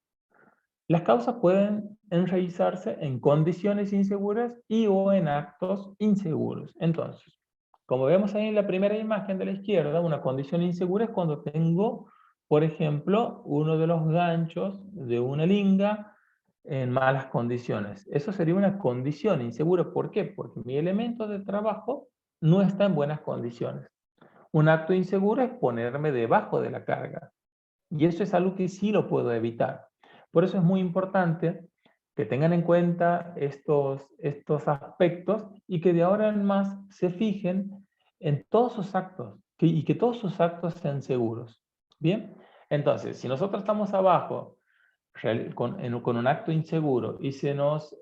Las causas pueden enraizarse en condiciones inseguras y o en actos inseguros. Entonces, como vemos ahí en la primera imagen de la izquierda, una condición insegura es cuando tengo, por ejemplo, uno de los ganchos de una linga en malas condiciones. Eso sería una condición insegura. ¿Por qué? Porque mi elemento de trabajo no está en buenas condiciones. Un acto inseguro es ponerme debajo de la carga. Y eso es algo que sí lo puedo evitar. Por eso es muy importante que tengan en cuenta estos aspectos y que de ahora en más se fijen en todos sus actos y que todos sus actos sean seguros. Bien, entonces, si nosotros estamos abajo con un acto inseguro y se nos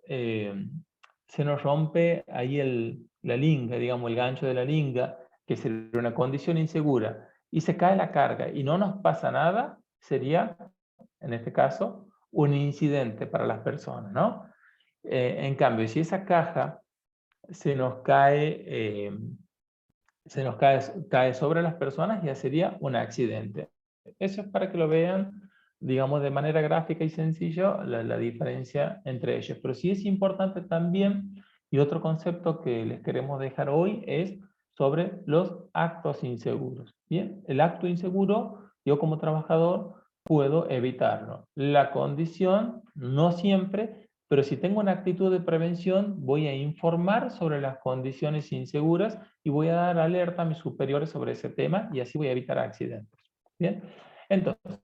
rompe ahí la linga, digamos, el gancho de la linga, que sería una condición insegura, y se cae la carga y no nos pasa nada, sería, en este caso, un incidente para las personas, ¿no? En cambio, si esa caja se nos cae, cae sobre las personas, ya sería un accidente. Eso es para que lo vean, digamos, de manera gráfica y sencilla, la diferencia entre ellos. Pero sí es importante también, y otro concepto que les queremos dejar hoy es sobre los actos inseguros. Bien, el acto inseguro, yo como trabajador puedo evitarlo. La condición, no siempre, pero si tengo una actitud de prevención, voy a informar sobre las condiciones inseguras y voy a dar alerta a mis superiores sobre ese tema y así voy a evitar accidentes. Bien, entonces,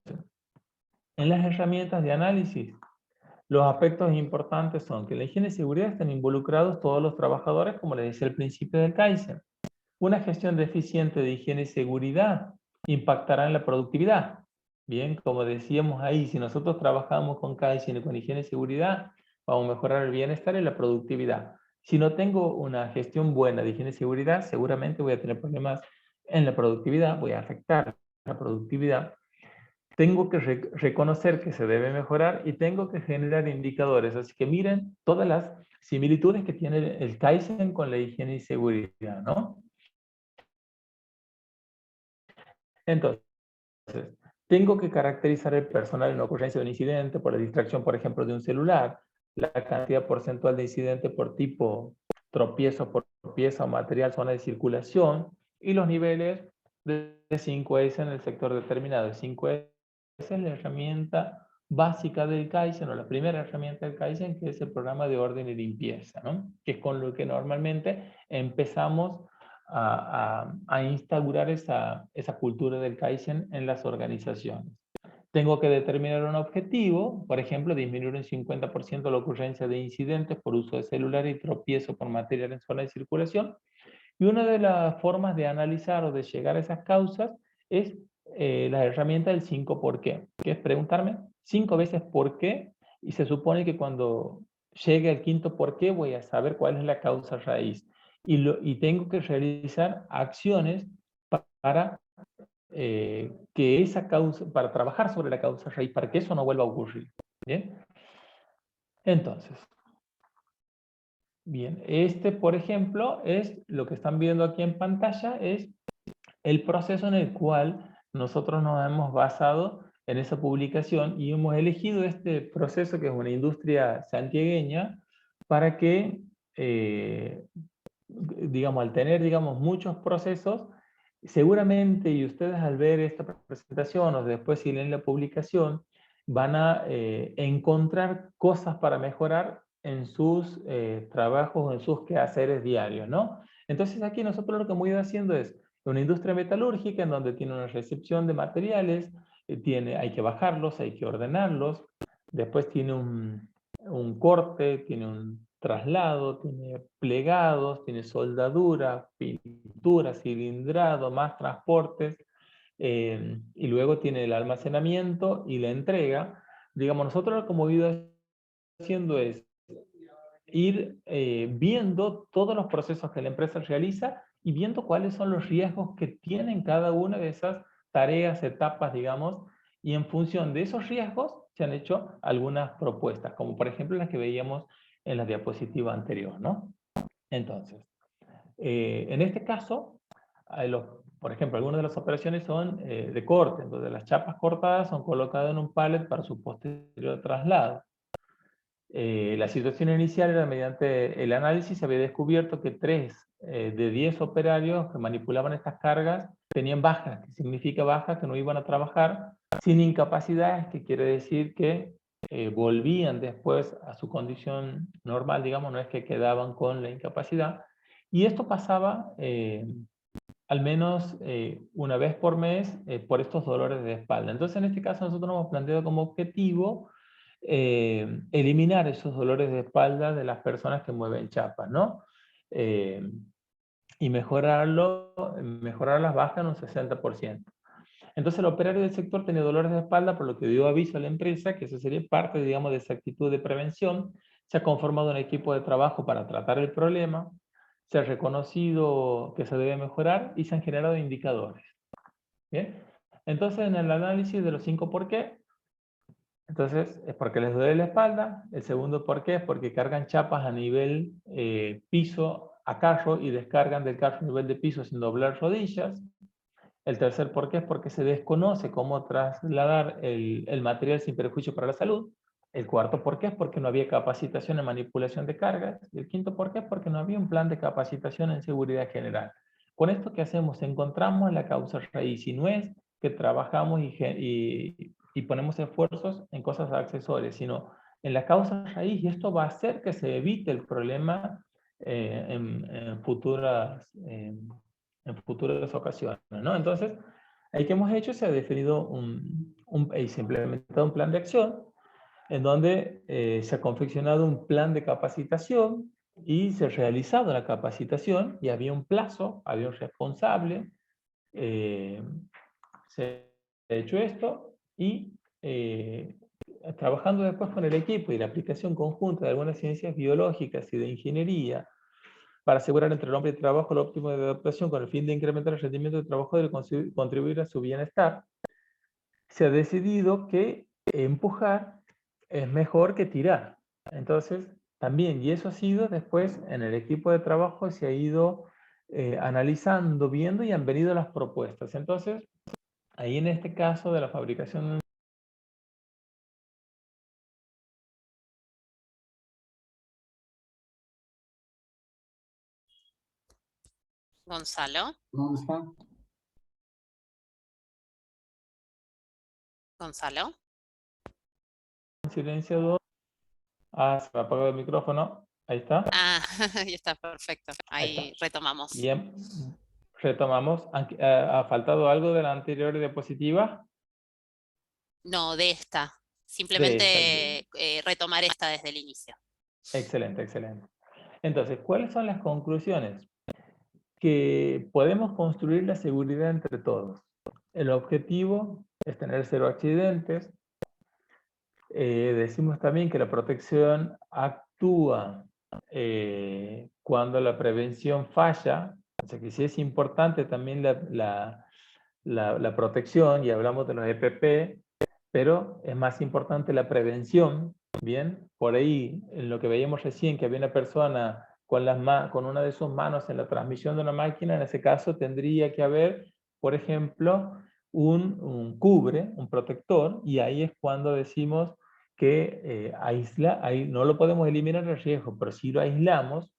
en las herramientas de análisis, los aspectos importantes son que en la higiene y seguridad están involucrados todos los trabajadores, como les decía al principio del Kaizen. Una gestión deficiente de higiene y seguridad impactará en la productividad. Bien, como decíamos ahí, si nosotros trabajamos con Kaizen y con higiene y seguridad, vamos a mejorar el bienestar y la productividad. Si no tengo una gestión buena de higiene y seguridad, seguramente voy a tener problemas en la productividad, voy a afectar la productividad. Tengo que reconocer que se debe mejorar y tengo que generar indicadores. Así que miren todas las similitudes que tiene el Kaizen con la higiene y seguridad, ¿no? Entonces, tengo que caracterizar el personal en ocurrencia de un incidente por la distracción, por ejemplo, de un celular, la cantidad porcentual de incidente por tipo, tropiezo por pieza o material, zona de circulación, y los niveles de 5S en el sector determinado. El 5S es la herramienta básica del Kaizen, o la primera herramienta del Kaizen, que es el programa de orden y limpieza, ¿no? Que es con lo que normalmente empezamos a instaurar esa cultura del Kaizen en las organizaciones. Tengo que determinar un objetivo, por ejemplo, disminuir un 50% la ocurrencia de incidentes por uso de celular y tropiezo por material en zona de circulación. Y una de las formas de analizar o de llegar a esas causas es la herramienta del 5 por qué, que es preguntarme 5 veces por qué, y se supone que cuando llegue al quinto por qué voy a saber cuál es la causa raíz. Y tengo que realizar acciones para que esa causa, para trabajar sobre la causa raíz, para que eso no vuelva a ocurrir. ¿Bien? Entonces, bien, por ejemplo, es lo que están viendo aquí en pantalla, es el proceso en el cual nosotros nos hemos basado en esa publicación y hemos elegido este proceso que es una industria santiagueña para que, digamos, al tener, digamos, muchos procesos, seguramente, y ustedes al ver esta presentación o después si leen la publicación, van a encontrar cosas para mejorar en sus trabajos, en sus quehaceres diarios, ¿no? Entonces aquí nosotros lo que hemos ido haciendo es una industria metalúrgica en donde tiene una recepción de materiales, hay que bajarlos, hay que ordenarlos, después tiene un corte, tiene un traslado, tiene plegados, tiene soldadura, pintura, cilindrado, más transportes, y luego tiene el almacenamiento y la entrega. Digamos, nosotros lo que hemos ido haciendo es ir viendo todos los procesos que la empresa realiza y viendo cuáles son los riesgos que tienen cada una de esas tareas, etapas, digamos, y en función de esos riesgos se han hecho algunas propuestas, como por ejemplo las que veíamos en la diapositiva anterior, ¿no? Entonces, en este caso, por ejemplo, algunas de las operaciones son de corte, entonces las chapas cortadas son colocadas en un pallet para su posterior traslado. La situación inicial era mediante el análisis se había descubierto que 3 de 10 operarios que manipulaban estas cargas tenían bajas, que significa bajas que no iban a trabajar sin incapacidades, que quiere decir que volvían después a su condición normal, digamos, no es que quedaban con la incapacidad. Y esto pasaba al menos una vez por mes por estos dolores de espalda. Entonces, en este caso, nosotros nos hemos planteado como objetivo eliminar esos dolores de espalda de las personas que mueven chapas, ¿no? Y mejorar las bajas en un 60%. Entonces el operario del sector tenía dolores de espalda, por lo que dio aviso a la empresa que eso sería parte, digamos, de esa actitud de prevención. Se ha conformado un equipo de trabajo para tratar el problema, se ha reconocido que se debe mejorar y se han generado indicadores. ¿Bien? Entonces, en el análisis de los 5 por qué, entonces es porque les duele la espalda. El segundo por qué es porque cargan chapas a nivel piso a carro y descargan del carro a nivel de piso sin doblar rodillas. El tercer por qué es porque se desconoce cómo trasladar el material sin perjuicio para la salud. El cuarto por qué es porque no había capacitación en manipulación de cargas. Y el quinto por qué es porque no había un plan de capacitación en seguridad general. Con esto, ¿qué hacemos? Encontramos la causa raíz y no es que trabajamos y ponemos esfuerzos en cosas accesorias, sino en la causa raíz, y esto va a hacer que se evite el problema en futuras ocasiones, ¿no? Entonces, ahí que hemos hecho, se ha definido y se ha implementado un plan de acción en donde se ha confeccionado un plan de capacitación y se ha realizado la capacitación y había un plazo, había un responsable, se ha hecho esto y trabajando después con el equipo y la aplicación conjunta de algunas ciencias biológicas y de ingeniería para asegurar entre el hombre y el trabajo el óptimo de adaptación con el fin de incrementar el rendimiento del trabajador y contribuir a su bienestar, se ha decidido que empujar es mejor que tirar. Entonces, también, y eso ha sido después en el equipo de trabajo, se ha ido analizando, viendo y han venido las propuestas. Entonces, ahí en este caso de la fabricación. Gonzalo. ¿Dónde está? Gonzalo. Silenciador. Ah, se me ha apagado el micrófono. Ahí está. Ah, ahí está, perfecto. Ahí Ahí está. retomamos. Bien, retomamos. ¿Ha faltado algo de la anterior diapositiva? No, de esta. De esta. Simplemente retomar esta desde el inicio. Excelente, excelente. Entonces, ¿cuáles son las conclusiones? Que podemos construir la seguridad entre todos. El objetivo es tener 0 accidentes. Decimos también que la protección actúa cuando la prevención falla. O sea que sí es importante también la protección, y hablamos de los EPP, pero es más importante la prevención. Bien, por ahí, en lo que veíamos recién, que había una persona con una de sus manos en la transmisión de una máquina, en ese caso tendría que haber, por ejemplo, un cubre, un protector, y ahí es cuando decimos que no lo podemos eliminar el riesgo, pero si lo aislamos,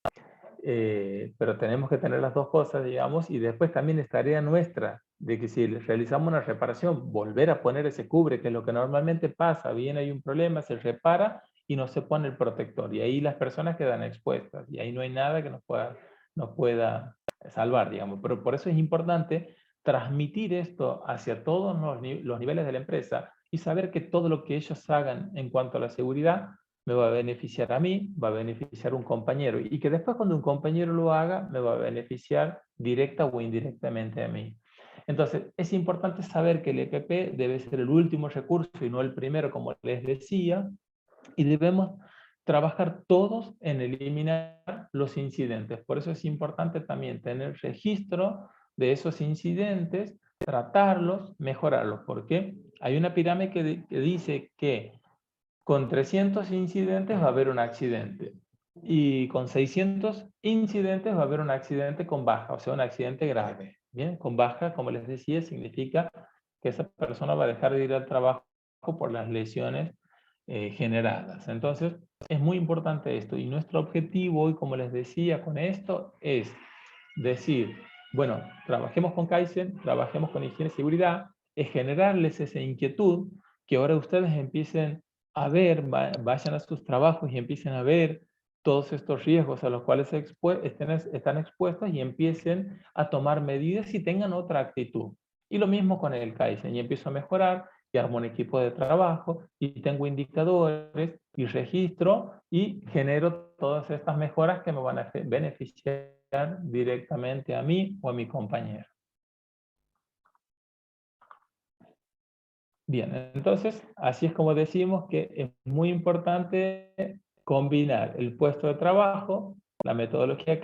pero tenemos que tener las dos cosas, digamos, y después también es tarea nuestra de que si realizamos una reparación, volver a poner ese cubre, que es lo que normalmente pasa, bien hay un problema, se repara y no se pone el protector, y ahí las personas quedan expuestas, y ahí no hay nada que nos pueda salvar, digamos. Pero por eso es importante transmitir esto hacia todos los niveles de la empresa y saber que todo lo que ellos hagan en cuanto a la seguridad me va a beneficiar a mí, va a beneficiar a un compañero, y que después cuando un compañero lo haga, me va a beneficiar directa o indirectamente a mí. Entonces, es importante saber que el EPP debe ser el último recurso y no el primero, como les decía, y debemos trabajar todos en eliminar los incidentes. Por eso es importante también tener registro de esos incidentes, tratarlos, mejorarlos, porque hay una pirámide que dice que con 300 incidentes va a haber un accidente. Y con 600 incidentes va a haber un accidente con baja, o sea, un accidente grave. Bien, con baja, como les decía, significa que esa persona va a dejar de ir al trabajo por las lesiones generadas. Entonces, es muy importante esto. Y nuestro objetivo hoy, como les decía, con esto es decir, bueno, trabajemos con Kaizen, trabajemos con higiene y seguridad, es generarles esa inquietud, que ahora ustedes empiecen a ver, vayan a sus trabajos y empiecen a ver todos estos riesgos a los cuales están expuestos y empiecen a tomar medidas y tengan otra actitud. Y lo mismo con el Kaizen, y empiezo a mejorar, y armo un equipo de trabajo, y tengo indicadores, y registro, y genero todas estas mejoras que me van a beneficiar directamente a mí o a mi compañero. Bien, entonces, así es como decimos que es muy importante combinar el puesto de trabajo, la metodología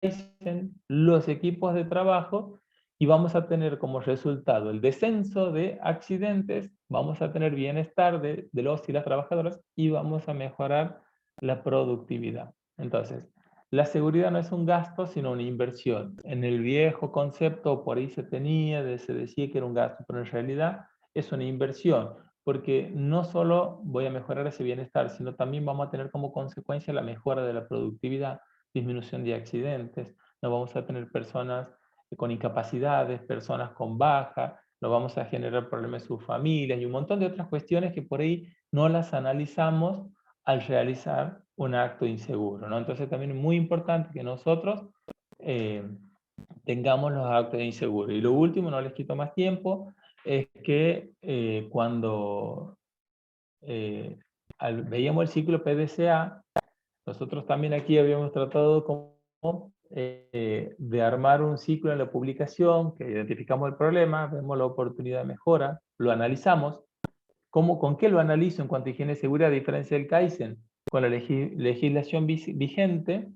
Kaizen, los equipos de trabajo, y vamos a tener como resultado el descenso de accidentes, vamos a tener bienestar de los y las trabajadoras, y vamos a mejorar la productividad. Entonces, la seguridad no es un gasto, sino una inversión. En el viejo concepto, por ahí se decía que era un gasto, pero en realidad es una inversión, porque no solo voy a mejorar ese bienestar, sino también vamos a tener como consecuencia la mejora de la productividad, disminución de accidentes, no vamos a tener personas con incapacidades, personas con baja, no vamos a generar problemas en sus familias y un montón de otras cuestiones que por ahí no las analizamos al realizar un acto inseguro, ¿no? Entonces también es muy importante que nosotros tengamos los actos inseguros. Y lo último, no les quito más tiempo, es que cuando veíamos el ciclo PDCA, nosotros también aquí habíamos tratado como de armar un ciclo en la publicación, que identificamos el problema, vemos la oportunidad de mejora, lo analizamos. ¿Con qué lo analizo en cuanto a higiene y seguridad, a diferencia del Kaizen? Con la legislación vigente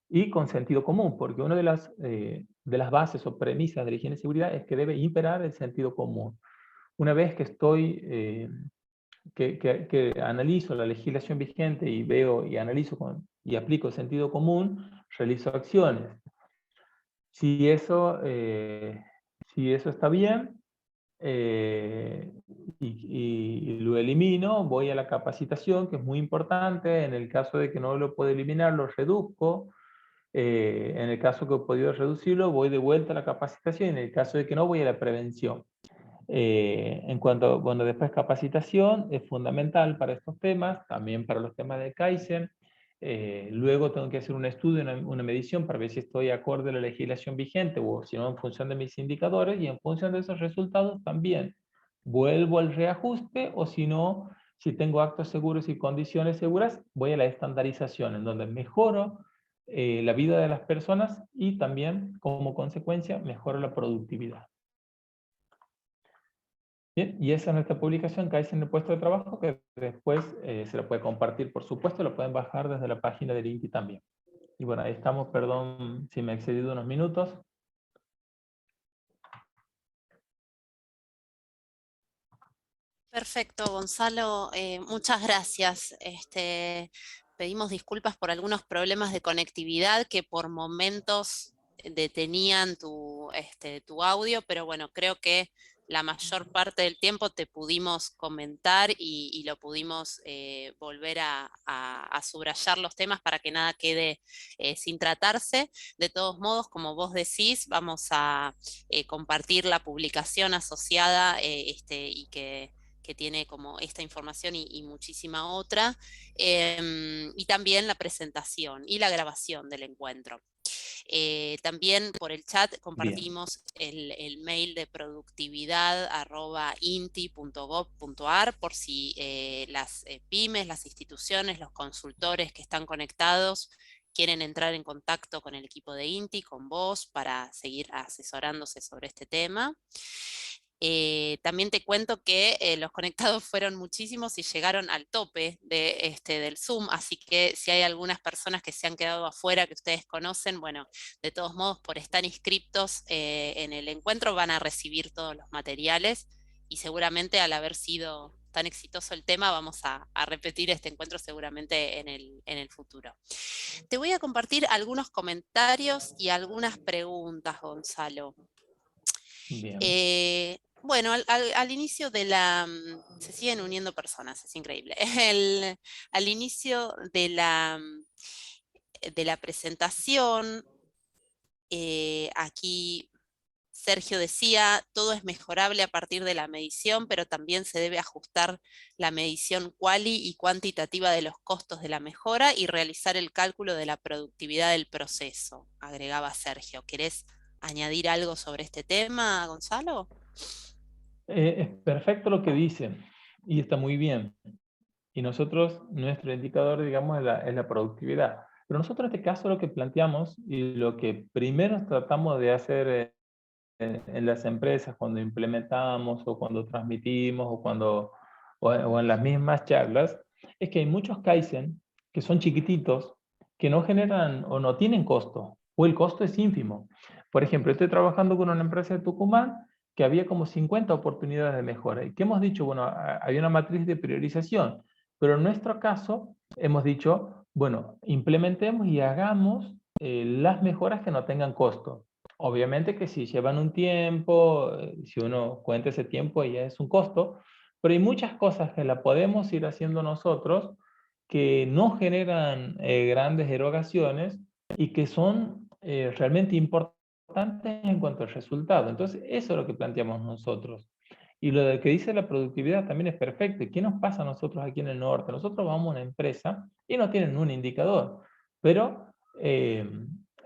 y con sentido común, porque una de las bases o premisas de la higiene y seguridad es que debe imperar el sentido común. Una vez que que analizo la legislación vigente y veo y analizo y aplico el sentido común, realizo acciones. Si eso está bien, y lo elimino, voy a la capacitación, que es muy importante. En el caso de que no lo puedo eliminar, lo reduzco. En el caso que he podido reducirlo, voy de vuelta a la capacitación. En el caso de que no, voy a la prevención. En cuanto, bueno, después capacitación es fundamental para estos temas, también para los temas de Kaizen. Luego tengo que hacer un estudio, una medición para ver si estoy acorde a la legislación vigente o si no en función de mis indicadores, y en función de esos resultados también vuelvo al reajuste, o si no, si tengo actos seguros y condiciones seguras, voy a la estandarización en donde mejoro la vida de las personas y también como consecuencia mejoro la productividad. Bien, y esa es nuestra publicación, Kaizen en el puesto de trabajo, que después se la puede compartir, por supuesto, lo pueden bajar desde la página del INTI también. Y bueno, ahí estamos, perdón si me he excedido unos minutos. Perfecto, Gonzalo, muchas gracias. Pedimos disculpas por algunos problemas de conectividad que por momentos detenían tu audio, pero bueno, creo que la mayor parte del tiempo te pudimos comentar y lo pudimos volver a subrayar los temas para que nada quede sin tratarse. De todos modos, como vos decís, vamos a compartir la publicación asociada y que tiene como esta información y muchísima otra, y también la presentación y la grabación del encuentro. También por el chat Bien. compartimos el mail de productividad@inti.gov.ar por si las pymes, las instituciones, los consultores que están conectados quieren entrar en contacto con el equipo de INTI, con vos, para seguir asesorándose sobre este tema. También te cuento que los conectados fueron muchísimos y llegaron al tope del Zoom, así que si hay algunas personas que se han quedado afuera que ustedes conocen, bueno, de todos modos por estar inscriptos en el encuentro van a recibir todos los materiales y seguramente al haber sido tan exitoso el tema vamos a repetir este encuentro seguramente en el futuro. Te voy a compartir algunos comentarios y algunas preguntas, Gonzalo. Bien. Bueno, al inicio de se siguen uniendo personas, es increíble. Al inicio de la presentación, aquí Sergio decía, todo es mejorable a partir de la medición, pero también se debe ajustar la medición quali y cuantitativa de los costos de la mejora y realizar el cálculo de la productividad del proceso, agregaba Sergio. ¿Querés añadir algo sobre este tema, Gonzalo? Es perfecto lo que dice y está muy bien. Y nosotros, nuestro indicador, digamos, es la productividad. Pero nosotros en este caso lo que planteamos y lo que primero tratamos de hacer en las empresas cuando implementamos o cuando transmitimos o en las mismas charlas, es que hay muchos Kaizen que son chiquititos, que no generan o no tienen costo, o el costo es ínfimo. Por ejemplo, estoy trabajando con una empresa de Tucumán que había como 50 oportunidades de mejora. ¿Y qué hemos dicho? Bueno, hay una matriz de priorización, pero en nuestro caso hemos dicho, bueno, implementemos y hagamos las mejoras que no tengan costo. Obviamente que si llevan un tiempo, si uno cuenta ese tiempo ya es un costo, pero hay muchas cosas que la podemos ir haciendo nosotros que no generan grandes erogaciones y que son realmente importantes en cuanto al resultado. Entonces, eso es lo que planteamos nosotros. Y lo de que dice la productividad también es perfecto. ¿Y qué nos pasa a nosotros aquí en el norte? Nosotros vamos a una empresa y no tienen un indicador, pero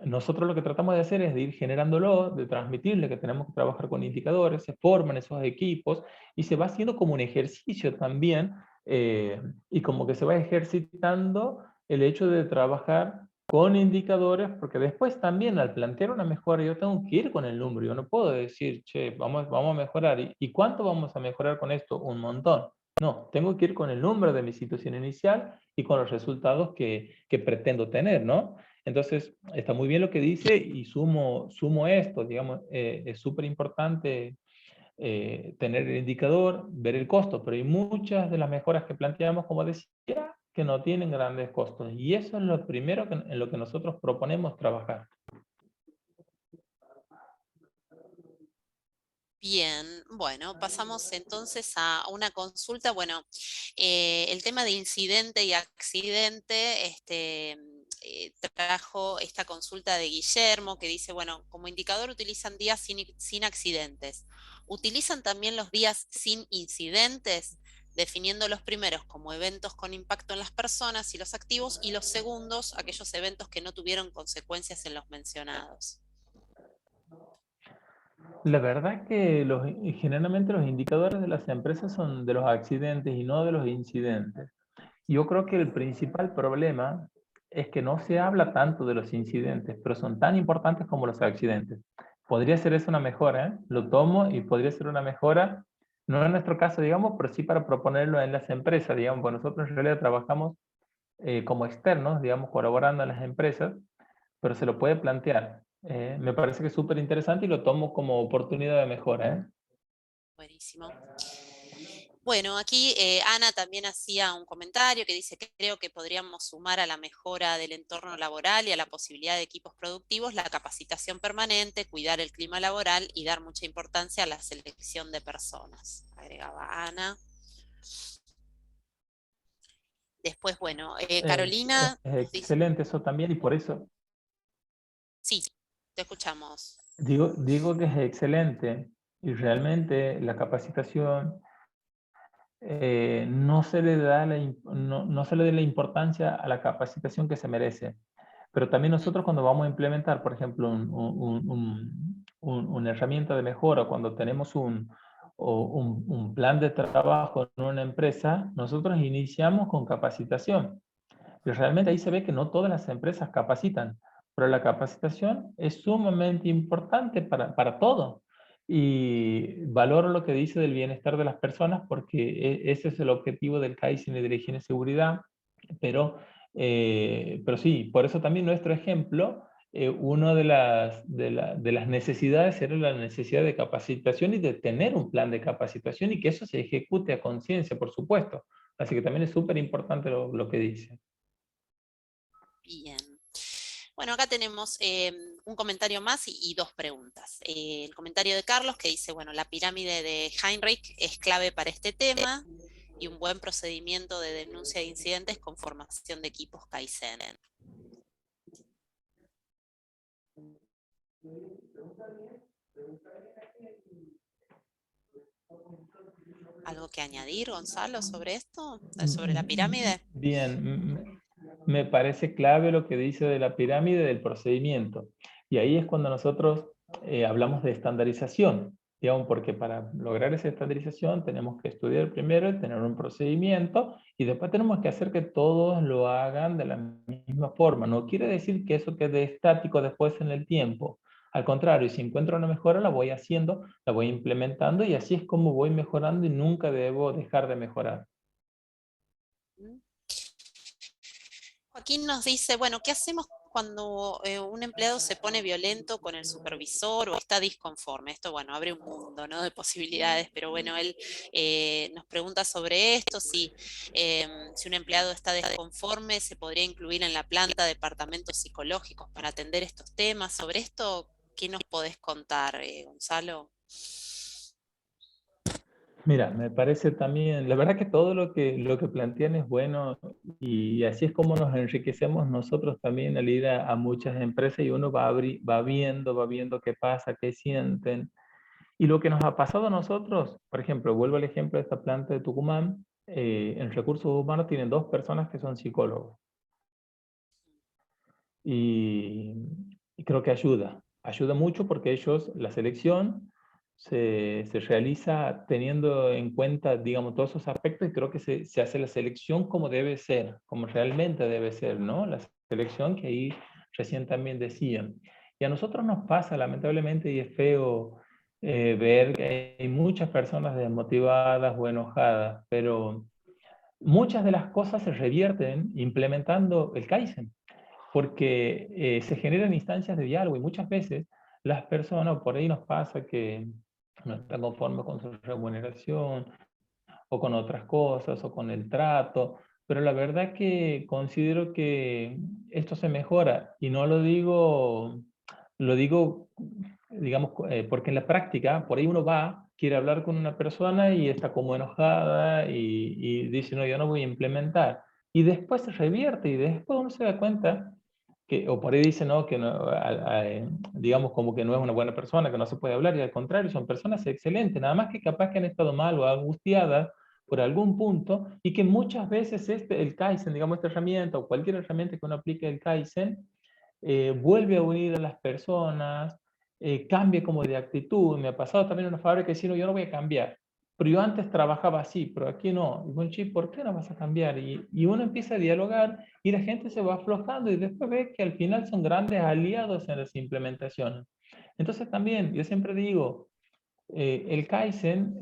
nosotros lo que tratamos de hacer es de ir generándolo, de transmitirle que tenemos que trabajar con indicadores, se forman esos equipos y se va haciendo como un ejercicio también y como que se va ejercitando el hecho de trabajar con indicadores, porque después también al plantear una mejora yo tengo que ir con el número, yo no puedo decir, che, vamos a mejorar, ¿y cuánto vamos a mejorar con esto? Un montón. No, tengo que ir con el número de mi situación inicial y con los resultados que pretendo tener, ¿no? Entonces, está muy bien lo que dice y sumo esto, digamos, es súper importante tener el indicador, ver el costo, pero hay muchas de las mejoras que planteamos, como decía, que no tienen grandes costos. Y eso es lo primero en lo que nosotros proponemos trabajar. Bien, bueno, pasamos entonces a una consulta. Bueno, el tema de incidente y accidente, trajo esta consulta de Guillermo que dice, bueno, como indicador utilizan días sin accidentes. ¿Utilizan también los días sin incidentes? Definiendo los primeros como eventos con impacto en las personas y los activos, y los segundos, aquellos eventos que no tuvieron consecuencias en los mencionados. La verdad que generalmente los indicadores de las empresas son de los accidentes y no de los incidentes. Yo creo que el principal problema es que no se habla tanto de los incidentes, pero son tan importantes como los accidentes. Podría ser eso una mejora, ¿eh? Lo tomo y podría ser una mejora, no en nuestro caso, digamos, pero sí para proponerlo en las empresas, digamos, pues nosotros en realidad trabajamos como externos, digamos, colaborando en las empresas, pero se lo puede plantear. Me parece que es súper interesante y lo tomo como oportunidad de mejora, ¿eh? Buenísimo. Bueno, aquí Ana también hacía un comentario que dice que creo que podríamos sumar a la mejora del entorno laboral y a la posibilidad de equipos productivos la capacitación permanente, cuidar el clima laboral y dar mucha importancia a la selección de personas, agregaba Ana. Después, bueno, Carolina Es nos dice, excelente eso también y por eso sí, te escuchamos. digo que es excelente y realmente la capacitación no se le da no se le da la importancia a la capacitación que se merece. Pero también Mm, nosotros cuando vamos a implementar, por ejemplo, una herramienta de mejora, cuando tenemos un plan de trabajo en una empresa, nosotros iniciamos con capacitación. Y realmente ahí se ve que no todas las empresas capacitan, pero la capacitación es sumamente importante para todo. Y valoro lo que dice del bienestar de las personas porque ese es el objetivo del Kaizen y de la higiene y seguridad, pero sí, por eso también nuestro ejemplo, una de las necesidades era la necesidad de capacitación y de tener un plan de capacitación y que eso se ejecute a conciencia, por supuesto. Así que también es súper importante lo que dice. bien. Bueno, acá tenemos un comentario más y dos preguntas. El comentario de Carlos que dice, bueno, la pirámide de Heinrich es clave para este tema y un buen procedimiento de denuncia de incidentes con formación de equipos Kaizen. ¿Algo que añadir, Gonzalo, sobre esto? ¿Sobre la pirámide? Bien, me parece clave lo que dice de la pirámide del procedimiento. Y ahí es cuando nosotros hablamos de estandarización, digamos, porque para lograr esa estandarización tenemos que estudiar primero, tener un procedimiento y después tenemos que hacer que todos lo hagan de la misma forma. No quiere decir que eso quede estático después en el tiempo. Al contrario, si encuentro una mejora, la voy haciendo, la voy implementando y así es como voy mejorando y nunca debo dejar de mejorar. Joaquín nos dice, bueno, ¿qué hacemos cuando un empleado se pone violento con el supervisor o está disconforme? Esto, bueno, abre un mundo, ¿no?, de posibilidades, pero bueno, él nos pregunta sobre esto, si un empleado está disconforme, ¿se podría incluir en la planta departamentos psicológicos para atender estos temas? Sobre esto, ¿qué nos podés contar, Gonzalo? Mira, me parece también, la verdad que todo lo que plantean es bueno y así es como nos enriquecemos nosotros también al ir a muchas empresas y uno va viendo qué pasa, qué sienten. Y lo que nos ha pasado a nosotros, por ejemplo, vuelvo al ejemplo de esta planta de Tucumán, en recursos humanos tienen dos personas que son psicólogos y, y creo que ayuda mucho porque ellos, la selección se realiza teniendo en cuenta, digamos, todos esos aspectos y creo que se hace la selección como debe ser, como realmente debe ser, ¿no? La selección que ahí recién también decían. Y a nosotros nos pasa, lamentablemente, y es feo ver que hay muchas personas desmotivadas o enojadas, pero muchas de las cosas se revierten implementando el Kaizen porque se generan instancias de diálogo y muchas veces las personas, por ahí nos pasa que no están conformes con su remuneración o con otras cosas o con el trato, pero la verdad que considero que esto se mejora y no lo digo, digamos, porque en la práctica, por ahí uno va, quiere hablar con una persona y está como enojada y dice, no, yo no voy a implementar. Y después se revierte y después uno se da cuenta que, o por ahí dice, no, que no, digamos como que no es una buena persona, que no se puede hablar, y al contrario, son personas excelentes, nada más que capaz que han estado mal o angustiadas por algún punto, y que muchas veces el Kaizen, digamos, esta herramienta o cualquier herramienta que uno aplique el Kaizen, vuelve a unir a las personas, cambia como de actitud. Me ha pasado también en una fábrica que decir, no, yo no voy a cambiar. Pero yo antes trabajaba así, pero aquí no. Y bueno, chico, ¿por qué no vas a cambiar? Y uno empieza a dialogar y la gente se va aflojando y después ve que al final son grandes aliados en las implementaciones. Entonces también, yo siempre digo, el Kaizen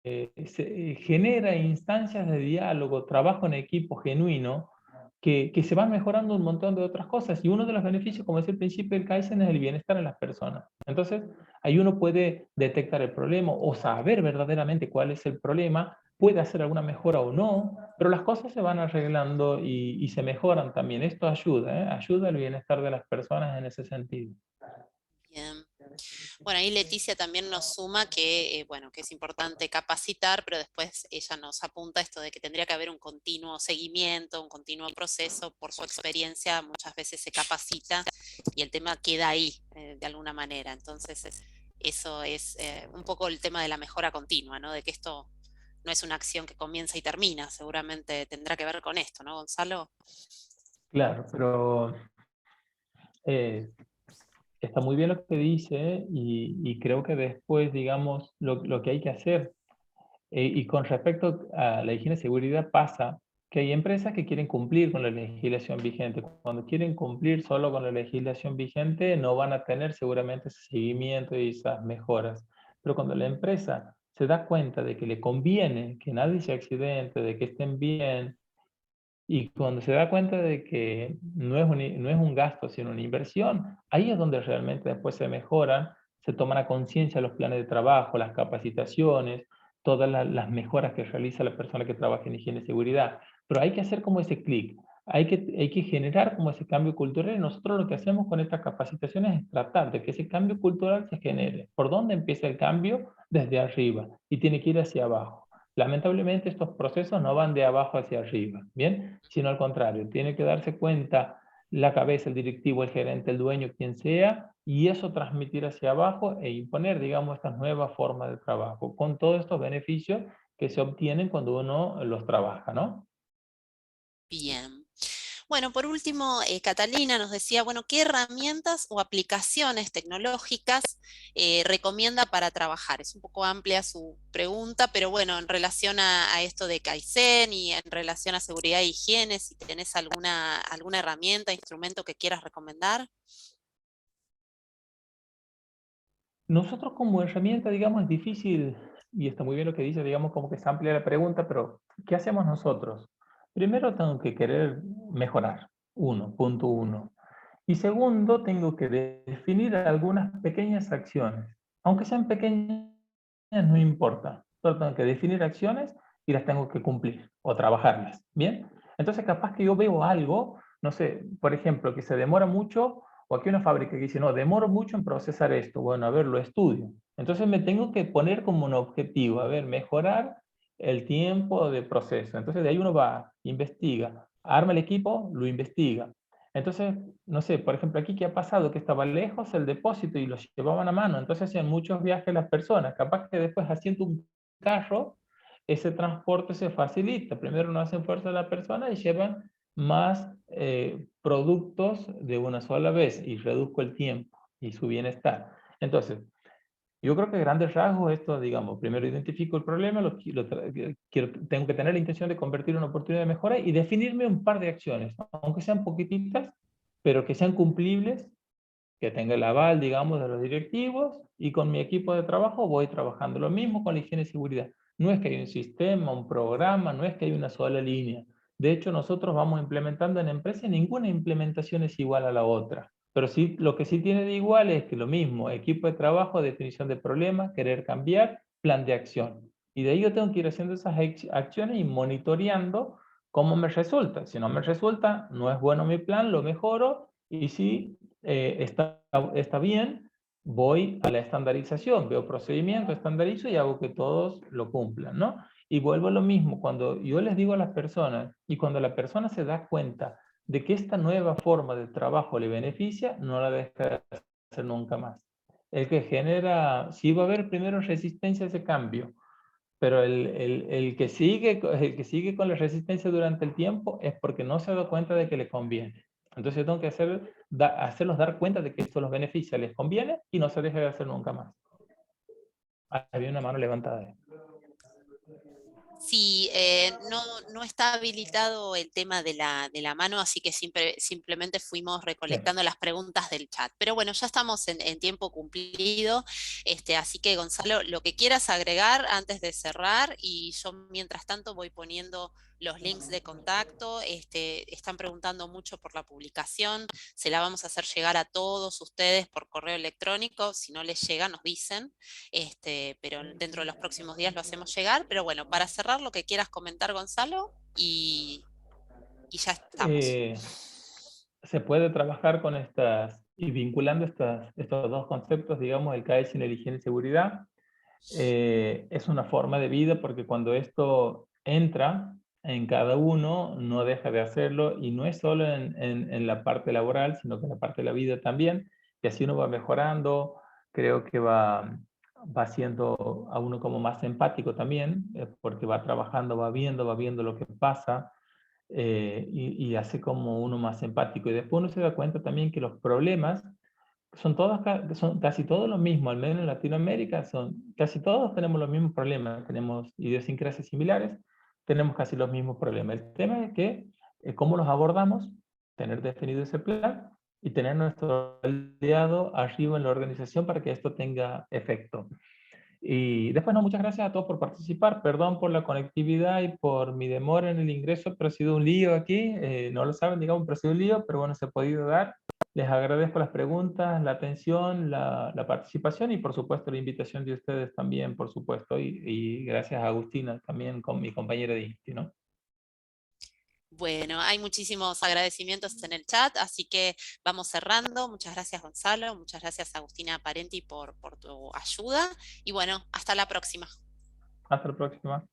genera instancias de diálogo, trabajo en equipo genuino, que se van mejorando un montón de otras cosas. Y uno de los beneficios, como decía al principio del Kaizen, es el bienestar en las personas. Entonces, ahí uno puede detectar el problema o saber verdaderamente cuál es el problema puede hacer alguna mejora o no, pero las cosas se van arreglando y se mejoran también. Esto ayuda, ¿eh? Ayuda al bienestar de las personas en ese sentido. Bien. Bueno, ahí Leticia también nos suma que, bueno, que es importante capacitar, pero después ella nos apunta esto de que tendría que haber un continuo seguimiento, un continuo proceso. Por su experiencia muchas veces se capacita y el tema queda ahí, de alguna manera. Entonces, eso es un poco el tema de la mejora continua, ¿no? De que esto no es una acción que comienza y termina, seguramente tendrá que ver con esto, ¿no, Gonzalo? Claro, pero eh, está muy bien lo que dice y creo que después, digamos, lo que hay que hacer. Y con respecto a la higiene y seguridad pasa que hay empresas que quieren cumplir con la legislación vigente. Cuando quieren cumplir solo con la legislación vigente, no van a tener seguramente ese seguimiento y esas mejoras. Pero cuando la empresa se da cuenta de que le conviene que nadie se accidente, de que estén bien, y cuando se da cuenta de que no es un gasto, sino una inversión, ahí es donde realmente después se mejoran, se toman a conciencia los planes de trabajo, las capacitaciones, todas las mejoras que realiza la persona que trabaja en higiene y seguridad. Pero hay que hacer como ese clic, hay que generar como ese cambio cultural y nosotros lo que hacemos con estas capacitaciones es tratar de que ese cambio cultural se genere. ¿Por dónde empieza el cambio? Desde arriba y tiene que ir hacia abajo. Lamentablemente estos procesos no van de abajo hacia arriba, ¿bien? Sino al contrario, tiene que darse cuenta la cabeza, el directivo, el gerente, el dueño, quien sea, y eso transmitir hacia abajo e imponer, digamos, estas nuevas formas de trabajo, con todos estos beneficios que se obtienen cuando uno los trabaja, ¿no? Bien. Bueno, por último, Catalina nos decía, bueno, ¿qué herramientas o aplicaciones tecnológicas recomienda para trabajar? Es un poco amplia su pregunta, pero bueno, en relación a esto de Kaizen y en relación a seguridad e higiene, si tenés alguna herramienta, instrumento que quieras recomendar. Nosotros como herramienta, digamos, es difícil, y está muy bien lo que dice, digamos, como que es amplia la pregunta, pero ¿qué hacemos nosotros? Primero tengo que querer mejorar, punto uno. Y segundo, tengo que definir algunas pequeñas acciones. Aunque sean pequeñas, no importa. Solo tengo que definir acciones y las tengo que cumplir o trabajarlas. ¿Bien? Entonces, capaz que yo veo algo, no sé, por ejemplo, que se demora mucho, o aquí una fábrica que dice, no, demoro mucho en procesar esto. Bueno, a ver, lo estudio. Entonces me tengo que poner como un objetivo, a ver, mejorar el tiempo de proceso. Entonces de ahí uno va, investiga, arma el equipo, lo investiga. Entonces, no sé, por ejemplo, aquí que ha pasado que estaba lejos el depósito y lo llevaban a mano, entonces hacían muchos viajes las personas, capaz que después haciendo un carro, ese transporte se facilita. Primero no hacen fuerza a la persona y llevan más productos de una sola vez y reduzco el tiempo y su bienestar. Entonces, yo creo que a grandes rasgos esto, digamos, primero identifico el problema, tengo que tener la intención de convertir en una oportunidad de mejora y definirme un par de acciones, aunque sean poquititas, pero que sean cumplibles, que tenga el aval, digamos, de los directivos y con mi equipo de trabajo voy trabajando. Lo mismo con la higiene y seguridad. No es que hay un sistema, un programa, no es que hay una sola línea. De hecho, nosotros vamos implementando en empresa, ninguna implementación es igual a la otra. Pero sí, lo que sí tiene de igual es que lo mismo, equipo de trabajo, definición de problemas, querer cambiar, plan de acción. Y de ahí yo tengo que ir haciendo esas acciones y monitoreando cómo me resulta. Si no me resulta, no es bueno mi plan, lo mejoro. Y si está bien, voy a la estandarización, veo procedimiento, estandarizo y hago que todos lo cumplan, ¿no? Y vuelvo a lo mismo, cuando yo les digo a las personas y cuando la persona se da cuenta de que esta nueva forma de trabajo le beneficia, no la deja de hacer nunca más. El que genera, sí va a haber primero resistencia a ese cambio, pero el que sigue con la resistencia durante el tiempo es porque no se da cuenta de que le conviene. Entonces yo tengo que hacerlos dar cuenta de que esto los beneficia, les conviene y no se deja de hacer nunca más. Había una mano levantada. Sí, no está habilitado el tema de la mano, así que simplemente fuimos Sí. recolectando las preguntas del chat. Pero bueno, ya estamos en tiempo cumplido, así que Gonzalo, lo que quieras agregar antes de cerrar y yo mientras tanto voy poniendo los links de contacto, están preguntando mucho por la publicación, se la vamos a hacer llegar a todos ustedes por correo electrónico, si no les llega nos dicen, pero dentro de los próximos días lo hacemos llegar, pero bueno, para cerrar lo que quieras comentar, Gonzalo, y ya estamos. Se puede trabajar con estas, y vinculando estos dos conceptos, digamos, el KS en la higiene y seguridad, es una forma de vida porque cuando esto entra en cada uno, no deja de hacerlo y no es solo en la parte laboral, sino que en la parte de la vida también, y así uno va mejorando, creo que va siendo a uno como más empático también, porque va trabajando, va viendo lo que pasa, y hace como uno más empático. Y después uno se da cuenta también que los problemas son casi todos los mismos, al menos en Latinoamérica, casi todos tenemos los mismos problemas, tenemos idiosincrasias similares, tenemos casi los mismos problemas. El tema es que, cómo los abordamos, tener definido ese plan y tener nuestro aliado arriba en la organización para que esto tenga efecto. Y después, no, muchas gracias a todos por participar. Perdón por la conectividad y por mi demora en el ingreso, pero ha sido un lío aquí. No lo saben, digamos, pero ha sido un lío, pero bueno, se ha podido dar. Les agradezco las preguntas, la atención, la participación y por supuesto la invitación de ustedes también, por supuesto. Y gracias a Agustina también, con mi compañera de INSTI, ¿no? Bueno, hay muchísimos agradecimientos en el chat, así que vamos cerrando. Muchas gracias, Gonzalo. Muchas gracias, Agustina Parenti, por tu ayuda. Y bueno, hasta la próxima. Hasta la próxima.